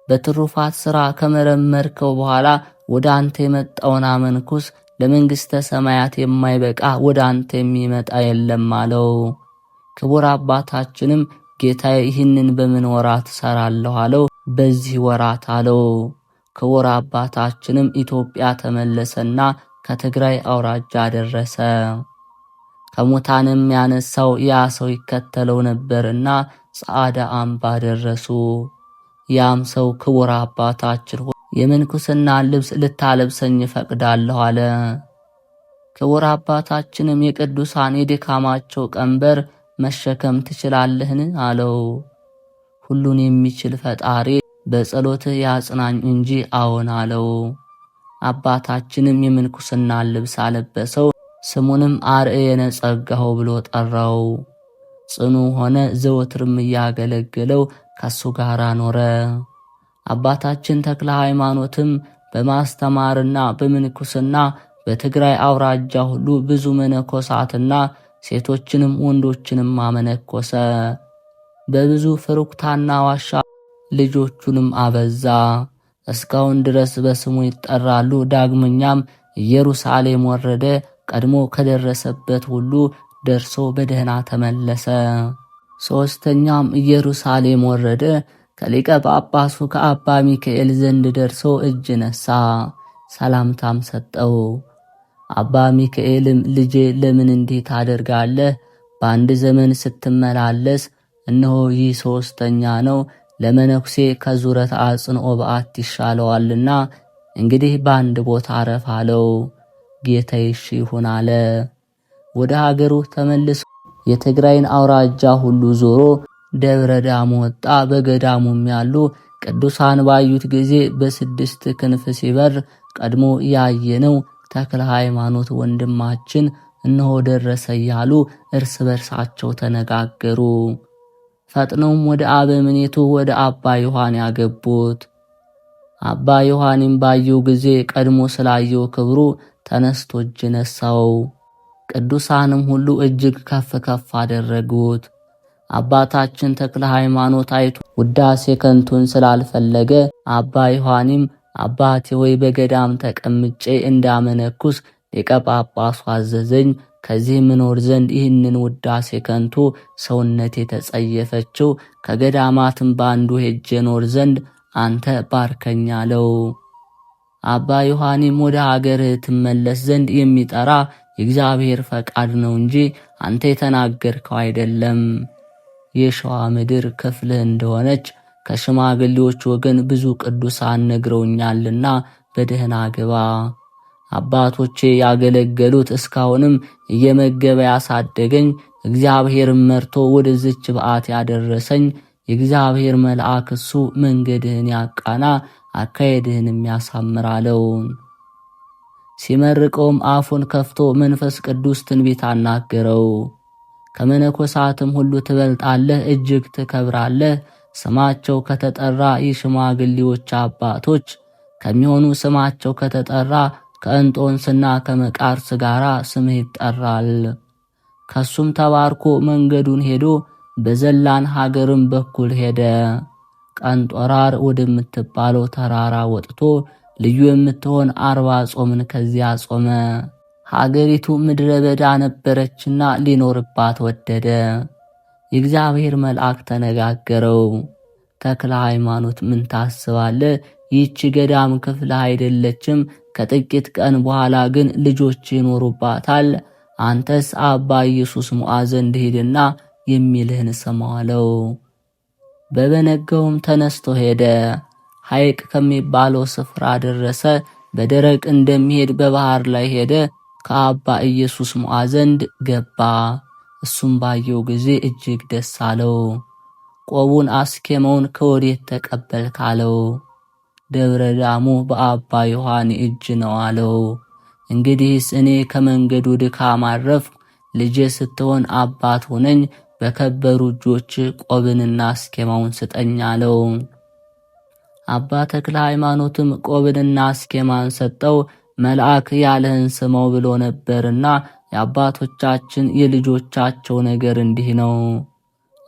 በትሩፋት ሥራ ከመረመርከው በኋላ ወደ አንተ የመጣውን አመንኩስ። ለመንግሥተ ሰማያት የማይበቃ ወደ አንተ የሚመጣ የለም አለው። ክቡር አባታችንም ጌታዬ ይህንን በምን ወራት እሠራለሁ አለው። በዚህ ወራት አለው። ክቡር አባታችንም ኢትዮጵያ ተመለሰና ከትግራይ አውራጃ ደረሰ። ከሙታንም ያነሳው ያ ሰው ይከተለው ነበርና ጻዕዳ አምባ ደረሱ። ያም ሰው ክቡር አባታችን የምንኩስና ልብስ ልታለብሰኝ እፈቅዳለሁ አለ። ክቡር አባታችንም የቅዱሳን የድካማቸው ቀንበር መሸከም ትችላለህን አለው። ሁሉን የሚችል ፈጣሪ በጸሎትህ ያጽናኝ እንጂ አዎን አለው። አባታችንም የምንኩስና ልብስ አለበሰው። ስሙንም አርዕየነ ጸጋው ብሎ ጠራው። ጽኑ ሆነ። ዘወትርም እያገለገለው ከሱ ጋር ኖረ። አባታችን ተክለ ሃይማኖትም በማስተማርና በምንኩስና በትግራይ አውራጃ ሁሉ ብዙ መነኮሳትና ሴቶችንም ወንዶችንም አመነኮሰ። በብዙ ፍሩክታና ዋሻ ልጆቹንም አበዛ። እስካሁን ድረስ በስሙ ይጠራሉ። ዳግመኛም ኢየሩሳሌም ወረደ። ቀድሞ ከደረሰበት ሁሉ ደርሶ በደህና ተመለሰ። ሦስተኛም ኢየሩሳሌም ወረደ። ከሊቀ ጳጳሱ ከአባ ሚካኤል ዘንድ ደርሶ እጅ ነሳ፣ ሰላምታም ሰጠው። አባ ሚካኤልም ልጄ ለምን እንዲህ ታደርጋለህ? በአንድ ዘመን ስትመላለስ እነሆ ይህ ሦስተኛ ነው። ለመነኩሴ ከዙረት አጽንኦ በዓት ይሻለዋልና እንግዲህ በአንድ ቦታ አረፍ አለው። ጌታዬ እሺ ይሁን አለ። ወደ ሀገሩ ተመልሶ የትግራይን አውራጃ ሁሉ ዞሮ ደብረ ዳሞ ወጣ። በገዳሙም ያሉ ቅዱሳን ባዩት ጊዜ በስድስት ክንፍ ሲበር ቀድሞ ያየነው ተክለ ሃይማኖት ወንድማችን እነሆ ደረሰ እያሉ እርስ በርሳቸው ተነጋገሩ። ፈጥነውም ወደ አበምኔቱ ወደ አባ ዮሐን ያገቡት። አባ ዮሐንም ባየው ጊዜ ቀድሞ ስላየው ክብሩ ተነስቶ እጅ ነሳው። ቅዱሳንም ሁሉ እጅግ ከፍ ከፍ አደረጉት። አባታችን ተክለ ሃይማኖት አይቶ ውዳሴ ከንቱን ስላልፈለገ አባ ዮሐንም አባቴ ወይ በገዳም ተቀምጬ እንዳመነኩስ ሊቀ ጳጳሱ አዘዘኝ። ከዚህ ምኖር ዘንድ ይህንን ውዳሴ ከንቱ ሰውነት የተጸየፈችው ከገዳማትም በአንዱ ሄጄ ኖር ዘንድ አንተ ባርከኝ አለው። አባ ዮሐንም ወደ ሀገርህ ትመለስ ዘንድ የሚጠራ የእግዚአብሔር ፈቃድ ነው እንጂ አንተ የተናገርከው አይደለም። የሸዋ ምድር ክፍልህ እንደሆነች ከሽማግሌዎች ወገን ብዙ ቅዱሳን ነግረውኛልና በደህና ግባ። አባቶቼ ያገለገሉት እስካሁንም እየመገበ ያሳደገኝ እግዚአብሔርን መርቶ ወደዚች በዓት ያደረሰኝ የእግዚአብሔር መልአክ እሱ መንገድህን ያቃና አካሄድህንም ያሳምራለው። ሲመርቀውም አፉን ከፍቶ መንፈስ ቅዱስ ትንቢት አናገረው። ከመነኮሳትም ሁሉ ትበልጣለህ፣ እጅግ ትከብራለህ። ስማቸው ከተጠራ የሽማግሌዎች አባቶች ከሚሆኑ ስማቸው ከተጠራ ከእንጦንስና ከመቃርስ ጋር ስምህ ይጠራል። ከሱም ተባርኮ መንገዱን ሄዶ በዘላን ሀገርም በኩል ሄደ። ቀንጦራር ወደምትባለው ተራራ ወጥቶ ልዩ የምትሆን 40 ጾምን ከዚያ ጾመ። ሀገሪቱ ምድረ በዳ ነበረችና ሊኖርባት ወደደ። የእግዚአብሔር መልአክ ተነጋገረው። ተክለ ሃይማኖት ምን ታስባለህ? ይህች ገዳም ክፍልህ አይደለችም። ከጥቂት ቀን በኋላ ግን ልጆች ይኖሩባታል። አንተስ አባ ኢየሱስ ሞዐ ዘንድ ሂድና የሚልህን ስማ አለው። በበነገውም ተነስቶ ሄደ። ሐይቅ ከሚባለው ስፍራ ደረሰ። በደረቅ እንደሚሄድ በባህር ላይ ሄደ። ከአባ ኢየሱስ ሞዐ ዘንድ ገባ። እሱም ባየው ጊዜ እጅግ ደስ አለው። ቆቡን አስኬመውን ከወዴት ተቀበልክ አለው። ደብረ ዳሞ በአባ ዮሐን እጅ ነው አለው። እንግዲህስ እኔ ከመንገዱ ድካም አረፍኩ። ልጄ ስትሆን አባት ሆነኝ። በከበሩ እጆች ቆብንና አስኬማውን ስጠኝ አለው። አባ ተክለ ሃይማኖትም ቆብንና አስኬማን ሰጠው። መልአክ ያለህን ስመው ብሎ ነበርና የአባቶቻችን የልጆቻቸው ነገር እንዲህ ነው።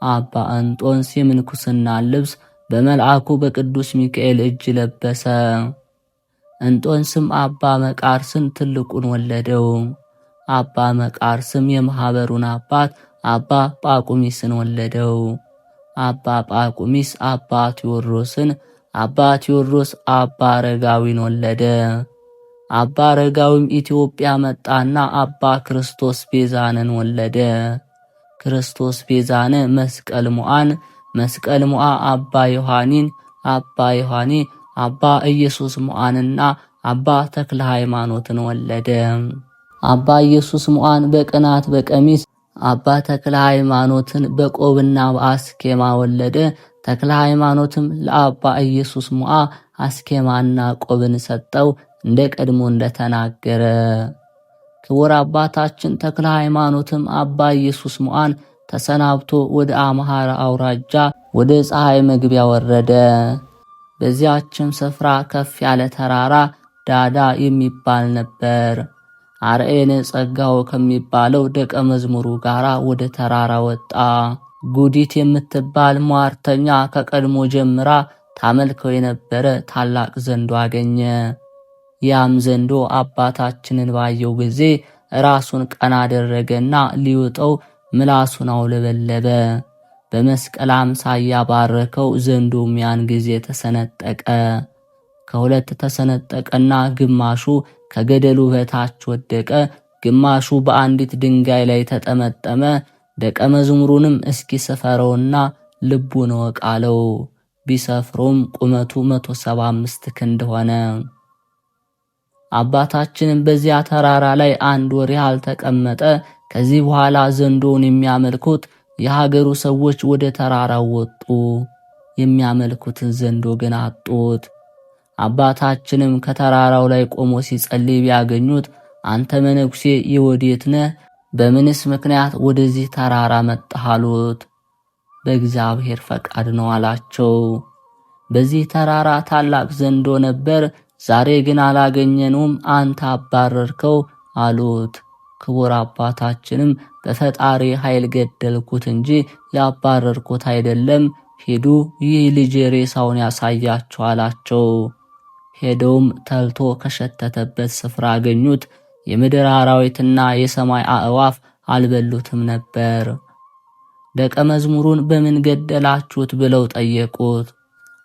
አባ እንጦንስ የምንኩስና ልብስ በመልአኩ በቅዱስ ሚካኤል እጅ ለበሰ። እንጦንስም አባ መቃርስን ትልቁን ወለደው። አባ መቃርስም የማኅበሩን አባት አባ ጳቁሚስን ወለደው። አባ ጳቁሚስ አባ ቴዎድሮስን፣ አባ ቴዎድሮስ አባ አረጋዊን ወለደ። አባ አረጋዊም ኢትዮጵያ መጣና አባ ክርስቶስ ቤዛንን ወለደ። ክርስቶስ ቤዛነ መስቀል ሞዐን፣ መስቀል ሞዐ አባ ዮሐኒን፣ አባ ዮሐኒ አባ ኢየሱስ ሞዐንና አባ ተክለ ሃይማኖትን ወለደ። አባ ኢየሱስ ሞዐን በቅናት በቀሚስ፣ አባ ተክለ ሃይማኖትን በቆብና በአስኬማ ወለደ። ተክለ ሃይማኖትም ለአባ ኢየሱስ ሞዐ አስኬማና ቆብን ሰጠው እንደ ቀድሞ እንደተናገረ። ክቡር አባታችን ተክለ ሃይማኖትም አባ ኢየሱስ ሞዐን ተሰናብቶ ወደ አምሃራ አውራጃ ወደ ፀሐይ መግቢያ ወረደ። በዚያችም ስፍራ ከፍ ያለ ተራራ ዳዳ የሚባል ነበር። አርኤነ ጸጋው ከሚባለው ደቀ መዝሙሩ ጋር ወደ ተራራ ወጣ። ጉዲት የምትባል ሟርተኛ ከቀድሞ ጀምራ ታመልከው የነበረ ታላቅ ዘንዶ አገኘ። ያም ዘንዶ አባታችንን ባየው ጊዜ ራሱን ቀና አደረገና ሊውጠው ምላሱን አውለበለበ። በመስቀል አምሳያ ባረከው። ዘንዶም ያን ጊዜ ተሰነጠቀ። ከሁለት ተሰነጠቀና ግማሹ ከገደሉ በታች ወደቀ፣ ግማሹ በአንዲት ድንጋይ ላይ ተጠመጠመ። ደቀ መዝሙሩንም እስኪ ስፈረውና ልቡን እወቅ አለው። ቢሰፍሮም ቁመቱ 175 ክንድ ሆነ። አባታችንም በዚያ ተራራ ላይ 1 ወር ያህል ተቀመጠ። ከዚህ በኋላ ዘንዶውን የሚያመልኩት የሀገሩ ሰዎች ወደ ተራራው ወጡ። የሚያመልኩትን ዘንዶ ግን አጡት። አባታችንም ከተራራው ላይ ቆሞ ሲጸልይ ቢያገኙት አንተ መነኩሴ የወዴት ነህ? በምንስ ምክንያት ወደዚህ ተራራ መጣህ? አሉት። በእግዚአብሔር ፈቃድ ነው አላቸው። በዚህ ተራራ ታላቅ ዘንዶ ነበር፣ ዛሬ ግን አላገኘነውም፣ አንተ አባረርከው አሉት። ክቡር አባታችንም በፈጣሪ ኃይል ገደልኩት እንጂ ያባረርኩት አይደለም፣ ሂዱ ይህ ልጅ ሬሳውን ያሳያችሁ አላቸው። ሄደውም ተልቶ ከሸተተበት ስፍራ አገኙት። የምድር አራዊትና የሰማይ አእዋፍ አልበሉትም ነበር። ደቀ መዝሙሩን በምን ገደላችሁት ብለው ጠየቁት።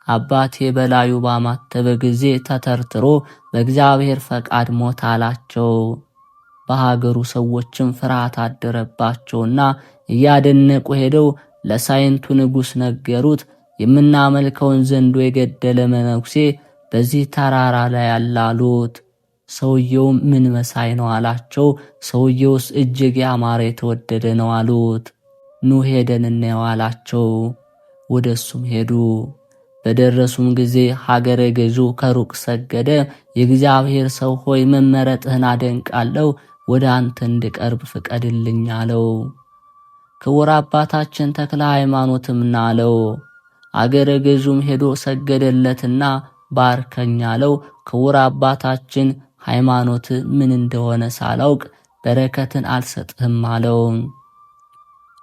አባቴ በላዩ ባማተበ ጊዜ ተተርትሮ በእግዚአብሔር ፈቃድ ሞት አላቸው። በሀገሩ ሰዎችም ፍርሃት አደረባቸውና እያደነቁ ሄደው ለሳይንቱ ንጉሥ ነገሩት። የምናመልከውን ዘንዶ የገደለ መነኩሴ በዚህ ተራራ ላይ አላሉት። ሰውየውም ምን መሳይ ነው አላቸው። ሰውየውስ እጅግ ያማረ የተወደደ ነው አሉት። ኑ ሄደን እናየው አላቸው። ወደሱም ሄዱ። በደረሱም ጊዜ ሀገረ ገዡ ከሩቅ ሰገደ። የእግዚአብሔር ሰው ሆይ መመረጥህን አደንቃለሁ፣ ወደ አንተ እንድቀርብ ፍቀድልኝ አለው። ክቡር አባታችን ተክለ ሃይማኖትም ናለው። አገረ ገዡም ሄዶ ሰገደለትና ባርከኝ አለው። ክቡር አባታችን ሃይማኖት ምን እንደሆነ ሳላውቅ በረከትን አልሰጥህም አለው።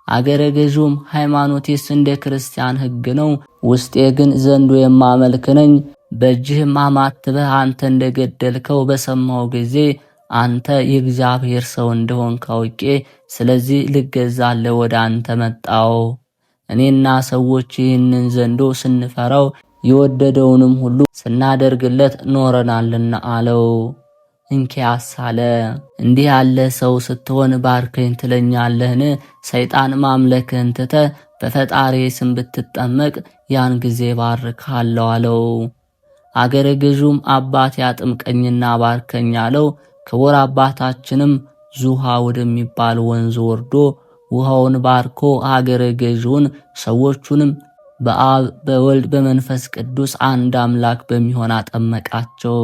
አገረ ገዡም ሃይማኖቴስ እንደ ክርስቲያን ሕግ ነው፣ ውስጤ ግን ዘንዶ የማመልክ ነኝ። በእጅህም አማትበህ አንተ እንደገደልከው በሰማው ጊዜ አንተ የእግዚአብሔር ሰው እንደሆንክ አውቄ ስለዚህ ልገዛለህ ወደ አንተ መጣው። እኔና ሰዎች ይህንን ዘንዶ ስንፈራው የወደደውንም ሁሉ ስናደርግለት ኖረናልና አለው። እንኪያስ አለ፣ እንዲህ ያለ ሰው ስትሆን ባርከኝ ትለኛለህን? ሰይጣን ማምለክህን ትተህ በፈጣሪ ስም ብትጠመቅ ያን ጊዜ ባርካለሁ አለው። አገረ ገዡም አባት ያጥምቀኝና ባርከኝ አለው። ክቡር አባታችንም ዙሃ ወደሚባል ወንዝ ወርዶ ውሃውን ባርኮ አገረ ገዡን ሰዎቹንም በአብ በወልድ በመንፈስ ቅዱስ አንድ አምላክ በሚሆን አጠመቃቸው።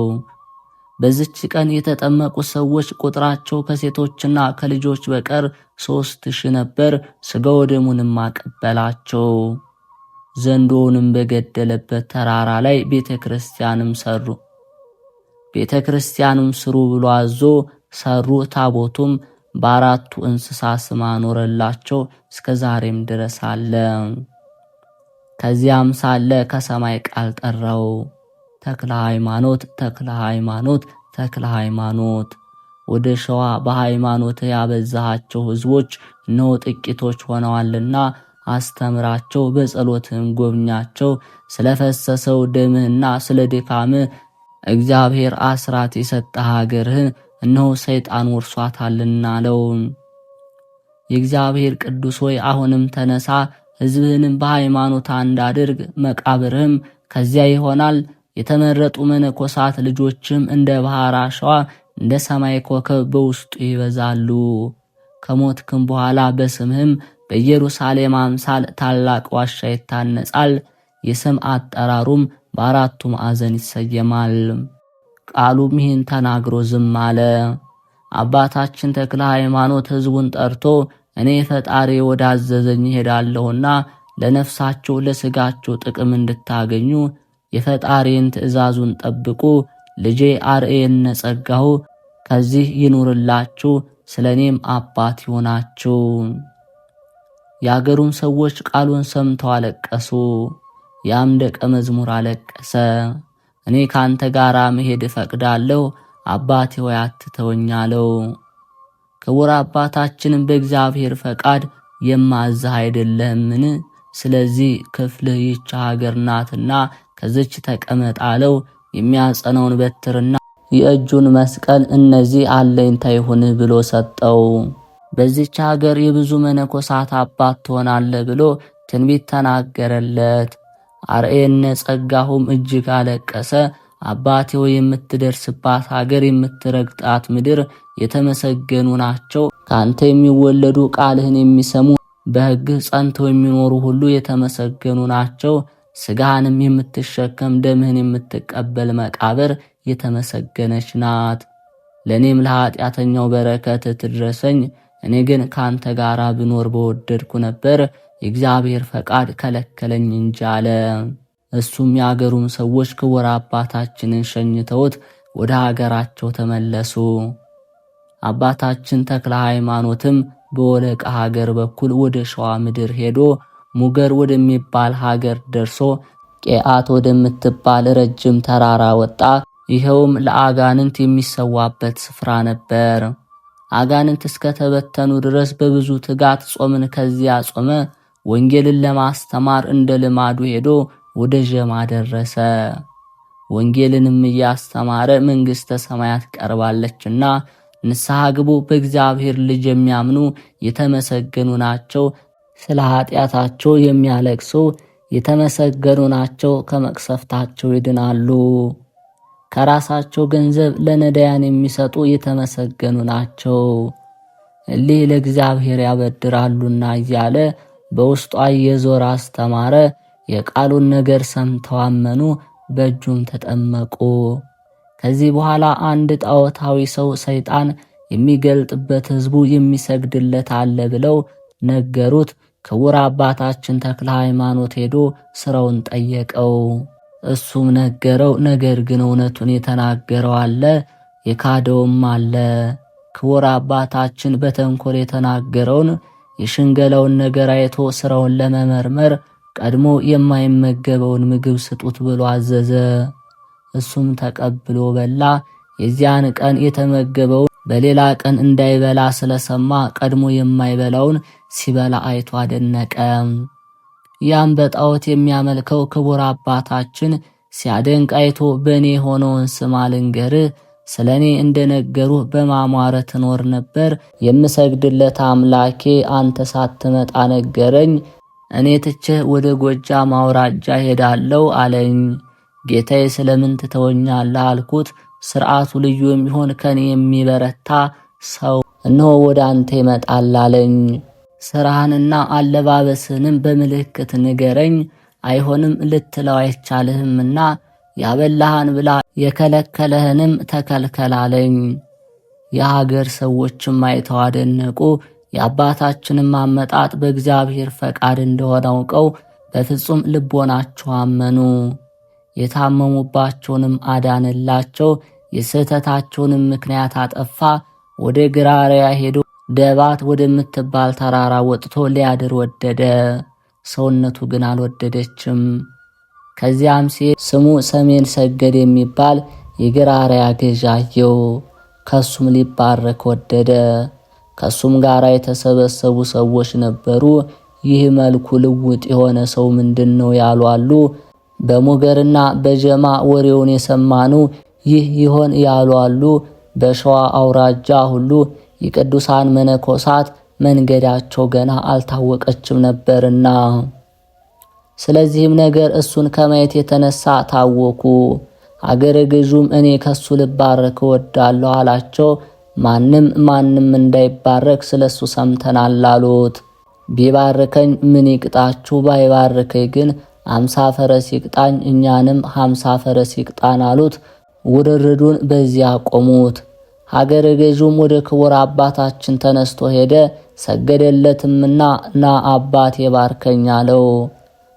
በዚች ቀን የተጠመቁ ሰዎች ቁጥራቸው ከሴቶችና ከልጆች በቀር 3000 ነበር። ሥጋ ወደሙንም አቀበላቸው። ዘንዶውንም በገደለበት ተራራ ላይ ቤተክርስቲያንም ሰሩ። ቤተክርስቲያንም ስሩ ብሎ አዞ ሰሩ። ታቦቱም በአራቱ እንስሳ ስም አኖረላቸው፣ እስከ ዛሬም ድረስ አለ። ከዚያም ሳለ ከሰማይ ቃል ጠራው፣ ተክለ ሃይማኖት፣ ተክለ ሃይማኖት፣ ተክለ ሃይማኖት። ወደ ሸዋ በሃይማኖት ያበዛሃቸው ሕዝቦች እነሆ ጥቂቶች ሆነዋልና አስተምራቸው፣ በጸሎትም ጎብኛቸው። ስለፈሰሰው ደምህና ስለ ድካምህ እግዚአብሔር አስራት የሰጠ ሀገርህን እነሆ ሰይጣን ወርሷታልና አለው። የእግዚአብሔር ቅዱስ ሆይ አሁንም ተነሳ፣ ሕዝብህንም በሃይማኖት አንድ አድርግ። መቃብርህም ከዚያ ይሆናል። የተመረጡ መነኮሳት ልጆችም እንደ ባህር አሸዋ እንደ ሰማይ ኮከብ በውስጡ ይበዛሉ። ከሞትክም በኋላ በስምህም በኢየሩሳሌም አምሳል ታላቅ ዋሻ ይታነጻል። የስም አጠራሩም በአራቱ ማዕዘን ይሰየማል። ቃሉም ይህን ተናግሮ ዝም አለ። አባታችን ተክለ ሃይማኖት ሕዝቡን ጠርቶ እኔ ፈጣሪ ወዳዘዘኝ እሄዳለሁና ለነፍሳችሁ ለሥጋችሁ ጥቅም እንድታገኙ የፈጣሪን ትእዛዙን ጠብቁ። ልጄ አርኤነ ጸጋሁ ከዚህ ይኑርላችሁ፣ ስለ እኔም አባት ይሆናችሁ። የአገሩም ሰዎች ቃሉን ሰምተው አለቀሱ። ያም ደቀ መዝሙር አለቀሰ። እኔ ካንተ ጋር መሄድ እፈቅዳለሁ፣ አባቴ ሆይ አትተወኝ አለው። ክቡር አባታችንም በእግዚአብሔር ፈቃድ የማዝህ አይደለህምን? ስለዚህ ክፍልህ ይህች ሀገር ናትና ከዚች ተቀመጥ አለው። የሚያጸናውን በትርና የእጁን መስቀል እነዚህ አለኝታ ይሁንህ ብሎ ሰጠው። በዚች ሀገር የብዙ መነኮሳት አባት ትሆናለህ ብሎ ትንቢት ተናገረለት። አርኤነ ጸጋሁም እጅግ አለቀሰ። አባቴ ሆይ የምትደርስባት ሀገር የምትረግጣት ምድር የተመሰገኑ ናቸው። ካንተ የሚወለዱ ቃልህን የሚሰሙ በሕግህ ጸንተው የሚኖሩ ሁሉ የተመሰገኑ ናቸው። ሥጋህንም የምትሸከም ደምህን የምትቀበል መቃብር የተመሰገነች ናት። ለእኔም ለኀጢአተኛው በረከት ትድረሰኝ። እኔ ግን ካንተ ጋር ብኖር በወደድኩ ነበር፣ የእግዚአብሔር ፈቃድ ከለከለኝ እንጂ አለ። እሱም የአገሩም ሰዎች ክቡር አባታችንን ሸኝተውት ወደ ሀገራቸው ተመለሱ። አባታችን ተክለ ሃይማኖትም በወለቃ ሀገር በኩል ወደ ሸዋ ምድር ሄዶ ሙገር ወደሚባል ሀገር ደርሶ ቄአት ወደምትባል ረጅም ተራራ ወጣ። ይኸውም ለአጋንንት የሚሰዋበት ስፍራ ነበር። አጋንንት እስከተበተኑ ድረስ በብዙ ትጋት ጾምን ከዚያ ጾመ። ወንጌልን ለማስተማር እንደ ልማዱ ሄዶ ወደ ዠማ ደረሰ። ወንጌልንም እያስተማረ መንግሥተ ሰማያት ቀርባለችና ንስሐ ግቡ፣ በእግዚአብሔር ልጅ የሚያምኑ የተመሰገኑ ናቸው፣ ስለ ኃጢአታቸው የሚያለቅሱ የተመሰገኑ ናቸው፣ ከመቅሰፍታቸው ይድናሉ፣ ከራሳቸው ገንዘብ ለነዳያን የሚሰጡ የተመሰገኑ ናቸው፣ እሊህ ለእግዚአብሔር ያበድራሉና እያለ በውስጧ እየዞረ አስተማረ። የቃሉን ነገር ሰምተው አመኑ፣ በእጁም ተጠመቁ። ከዚህ በኋላ አንድ ጣዖታዊ ሰው ሰይጣን የሚገልጥበት ሕዝቡ የሚሰግድለት አለ ብለው ነገሩት። ክቡር አባታችን ተክለ ሃይማኖት ሄዶ ስራውን ጠየቀው። እሱም ነገረው። ነገር ግን እውነቱን የተናገረው አለ፣ የካደውም አለ። ክቡር አባታችን በተንኮል የተናገረውን የሽንገላውን ነገር አይቶ ስራውን ለመመርመር ቀድሞ የማይመገበውን ምግብ ስጡት ብሎ አዘዘ። እሱም ተቀብሎ በላ። የዚያን ቀን የተመገበውን በሌላ ቀን እንዳይበላ ስለሰማ ቀድሞ የማይበላውን ሲበላ አይቶ አደነቀ። ያም በጣዖት የሚያመልከው ክቡር አባታችን ሲያደንቅ አይቶ በእኔ የሆነውን ስማ ልንገርህ፣ ስለ እኔ እንደነገሩ በማሟረ ትኖር ነበር። የምሰግድለት አምላኬ አንተ ሳትመጣ ነገረኝ። እኔ ትቼህ ወደ ጎጃም አውራጃ ሄዳለሁ አለኝ። ጌታዬ ስለምን ትተወኛለህ አልኩት። ሥርዓቱ ልዩ የሚሆን ከኔ የሚበረታ ሰው እነሆ ወደ አንተ ይመጣል አለኝ። ሥራህንና አለባበስህንም በምልክት ንገረኝ። አይሆንም ልትለው አይቻልህምና ያበላህን ብላ፣ የከለከለህንም ተከልከል አለኝ። የሀገር ሰዎችም አይተው አደነቁ። የአባታችንም አመጣጥ በእግዚአብሔር ፈቃድ እንደሆነ አውቀው በፍጹም ልቦናቸው አመኑ። የታመሙባቸውንም አዳንላቸው፣ የስህተታቸውንም ምክንያት አጠፋ። ወደ ግራሪያ ሄዶ ደባት ወደምትባል ተራራ ወጥቶ ሊያድር ወደደ። ሰውነቱ ግን አልወደደችም። ከዚያም ሲሄድ ስሙ ሰሜን ሰገድ የሚባል የግራሪያ ገዥ አየው። ከሱም ሊባረክ ወደደ። ከሱም ጋር የተሰበሰቡ ሰዎች ነበሩ። ይህ መልኩ ልውጥ የሆነ ሰው ምንድን ነው ያሉ አሉ። በሙገርና በጀማ ወሬውን የሰማኑ ይህ ይሆን ያሉ አሉ። በሸዋ አውራጃ ሁሉ የቅዱሳን መነኮሳት መንገዳቸው ገና አልታወቀችም ነበርና፣ ስለዚህም ነገር እሱን ከማየት የተነሳ ታወኩ። አገረ ገዡም እኔ ከሱ ልባረክ እወዳለሁ አላቸው። ማንም እንዳይባረክ ስለሱ ሰምተናል አሉት። ቢባርከኝ ምን ይቅጣችሁ? ባይባርከኝ ግን 50 ፈረስ ይቅጣኝ፣ እኛንም 50 ፈረስ ይቅጣን አሉት። ውርርዱን በዚያ ቆሙት። ሀገረ ገዡም ወደ ክቡር አባታችን ተነስቶ ሄደ። ሰገደለትምና ና አባቴ ባርከኝ አለው።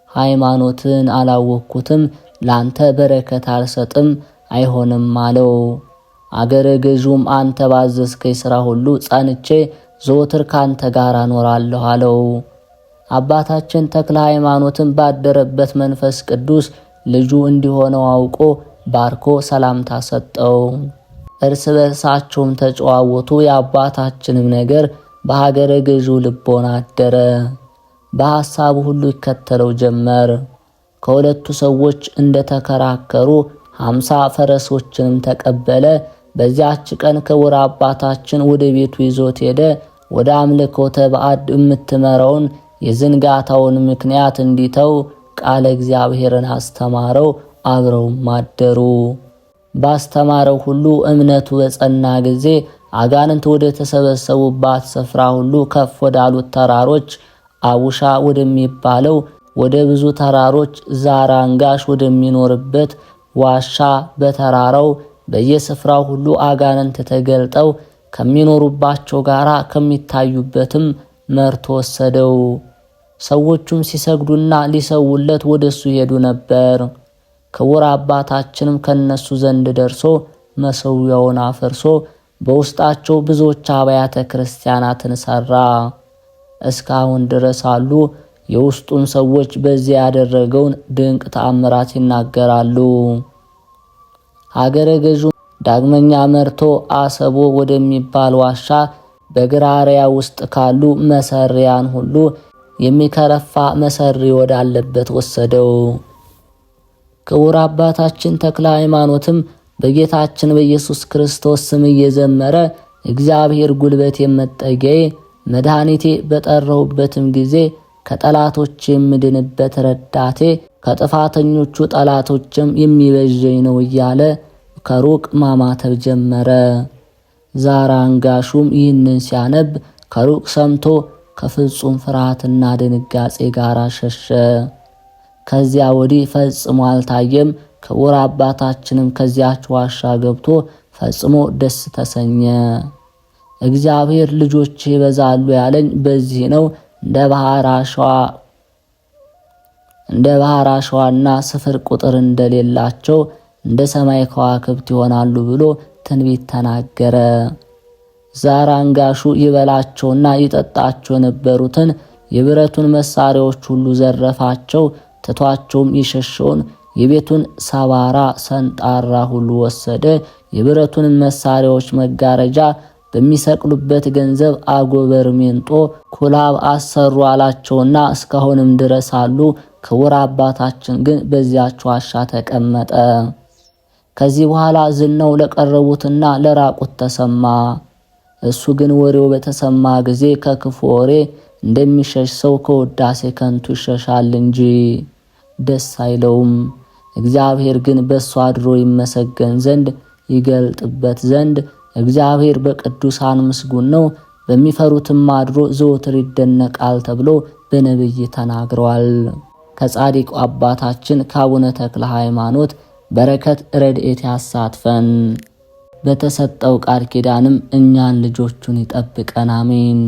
ሃይማኖትን አላወቅኩትም፣ ላንተ በረከት አልሰጥም አይሆንም አለው። አገረ ገዡም አንተ ባዘዝከኝ ሥራ ሁሉ ጸንቼ ዘወትር ካንተ ጋር እኖራለሁ አለው። አባታችን ተክለ ሃይማኖትን ባደረበት መንፈስ ቅዱስ ልጁ እንዲሆነው አውቆ ባርኮ ሰላምታ ሰጠው። እርስ በርሳቸውም ተጨዋወቱ። የአባታችንም ነገር በሀገረ ገዡ ልቦና አደረ። በሐሳቡ ሁሉ ይከተለው ጀመር። ከሁለቱ ሰዎች እንደተከራከሩ 50 ፈረሶችንም ተቀበለ። በዚያች ቀን ክቡር አባታችን ወደ ቤቱ ይዞት ሄደ። ወደ አምልኮተ ባዕድ የምትመራውን የዝንጋታውን ምክንያት እንዲተው ቃለ እግዚአብሔርን አስተማረው። አብረውም አደሩ። ባስተማረው ሁሉ እምነቱ በጸና ጊዜ አጋንንት ወደ ተሰበሰቡባት ስፍራ ሁሉ ከፍ ወዳሉት ተራሮች አቡሻ ወደሚባለው ወደ ብዙ ተራሮች ዛራንጋሽ ወደሚኖርበት ዋሻ በተራራው በየስፍራው ሁሉ አጋንንት ተገልጠው ከሚኖሩባቸው ጋራ ከሚታዩበትም መርቶ ወሰደው። ሰዎቹም ሲሰግዱና ሊሰውለት ወደሱ ሄዱ ነበር። ክቡር አባታችንም ከነሱ ዘንድ ደርሶ መሰዊያውን አፈርሶ በውስጣቸው ብዙዎች አብያተ ክርስቲያናትን ሰራ። እስካሁን ድረስ አሉ። የውስጡም ሰዎች በዚያ ያደረገውን ድንቅ ተአምራት ይናገራሉ። ሀገረ ገዡ ዳግመኛ መርቶ አሰቦ ወደሚባል ዋሻ በግራሪያ ውስጥ ካሉ መሰሪያን ሁሉ የሚከረፋ መሰሪ ወዳለበት ወሰደው። ክቡር አባታችን ተክለ ሃይማኖትም በጌታችን በኢየሱስ ክርስቶስ ስም እየዘመረ እግዚአብሔር ጉልበቴ መጠጊያዬ መድኃኒቴ በጠራሁበትም ጊዜ ከጠላቶች የምድንበት ረዳቴ ከጥፋተኞቹ ጠላቶችም የሚበጀኝ ነው እያለ ከሩቅ ማማተብ ጀመረ። ዛራንጋሹም ይህንን ሲያነብ ከሩቅ ሰምቶ ከፍጹም ፍርሃትና ድንጋጼ ጋር ሸሸ። ከዚያ ወዲህ ፈጽሞ አልታየም። ክቡር አባታችንም ከዚያች ዋሻ ገብቶ ፈጽሞ ደስ ተሰኘ። እግዚአብሔር ልጆች ይበዛሉ ያለኝ በዚህ ነው፣ እንደ ባህር አሸዋና ስፍር ቁጥር እንደሌላቸው እንደ ሰማይ ከዋክብት ይሆናሉ ብሎ ትንቢት ተናገረ። ዛራንጋሹ ይበላቸውና ይጠጣቸው የነበሩትን የብረቱን መሳሪያዎች ሁሉ ዘረፋቸው። ትቷቸውም የሸሸውን የቤቱን ሰባራ ሰንጣራ ሁሉ ወሰደ። የብረቱን መሳሪያዎች መጋረጃ በሚሰቅሉበት ገንዘብ አጎበር ሜንጦ ኩላብ አሰሩ አላቸውና እስካሁንም ድረስ አሉ። ክቡር አባታችን ግን በዚያች ዋሻ ተቀመጠ። ከዚህ በኋላ ዝናው ለቀረቡትና ለራቁት ተሰማ። እሱ ግን ወሬው በተሰማ ጊዜ ከክፉ ወሬ እንደሚሸሽ ሰው ከውዳሴ ከንቱ ይሸሻል እንጂ ደስ አይለውም። እግዚአብሔር ግን በእሱ አድሮ ይመሰገን ዘንድ ይገልጥበት ዘንድ እግዚአብሔር በቅዱሳን ምስጉን ነው፣ በሚፈሩትም አድሮ ዘወትር ይደነቃል ተብሎ በነቢይ ተናግሯል። ከጻድቁ አባታችን ከአቡነ ተክለ ሃይማኖት በረከት ረድኤት ያሳትፈን። በተሰጠው ቃል ኪዳንም እኛን ልጆቹን ይጠብቀን። አሜን።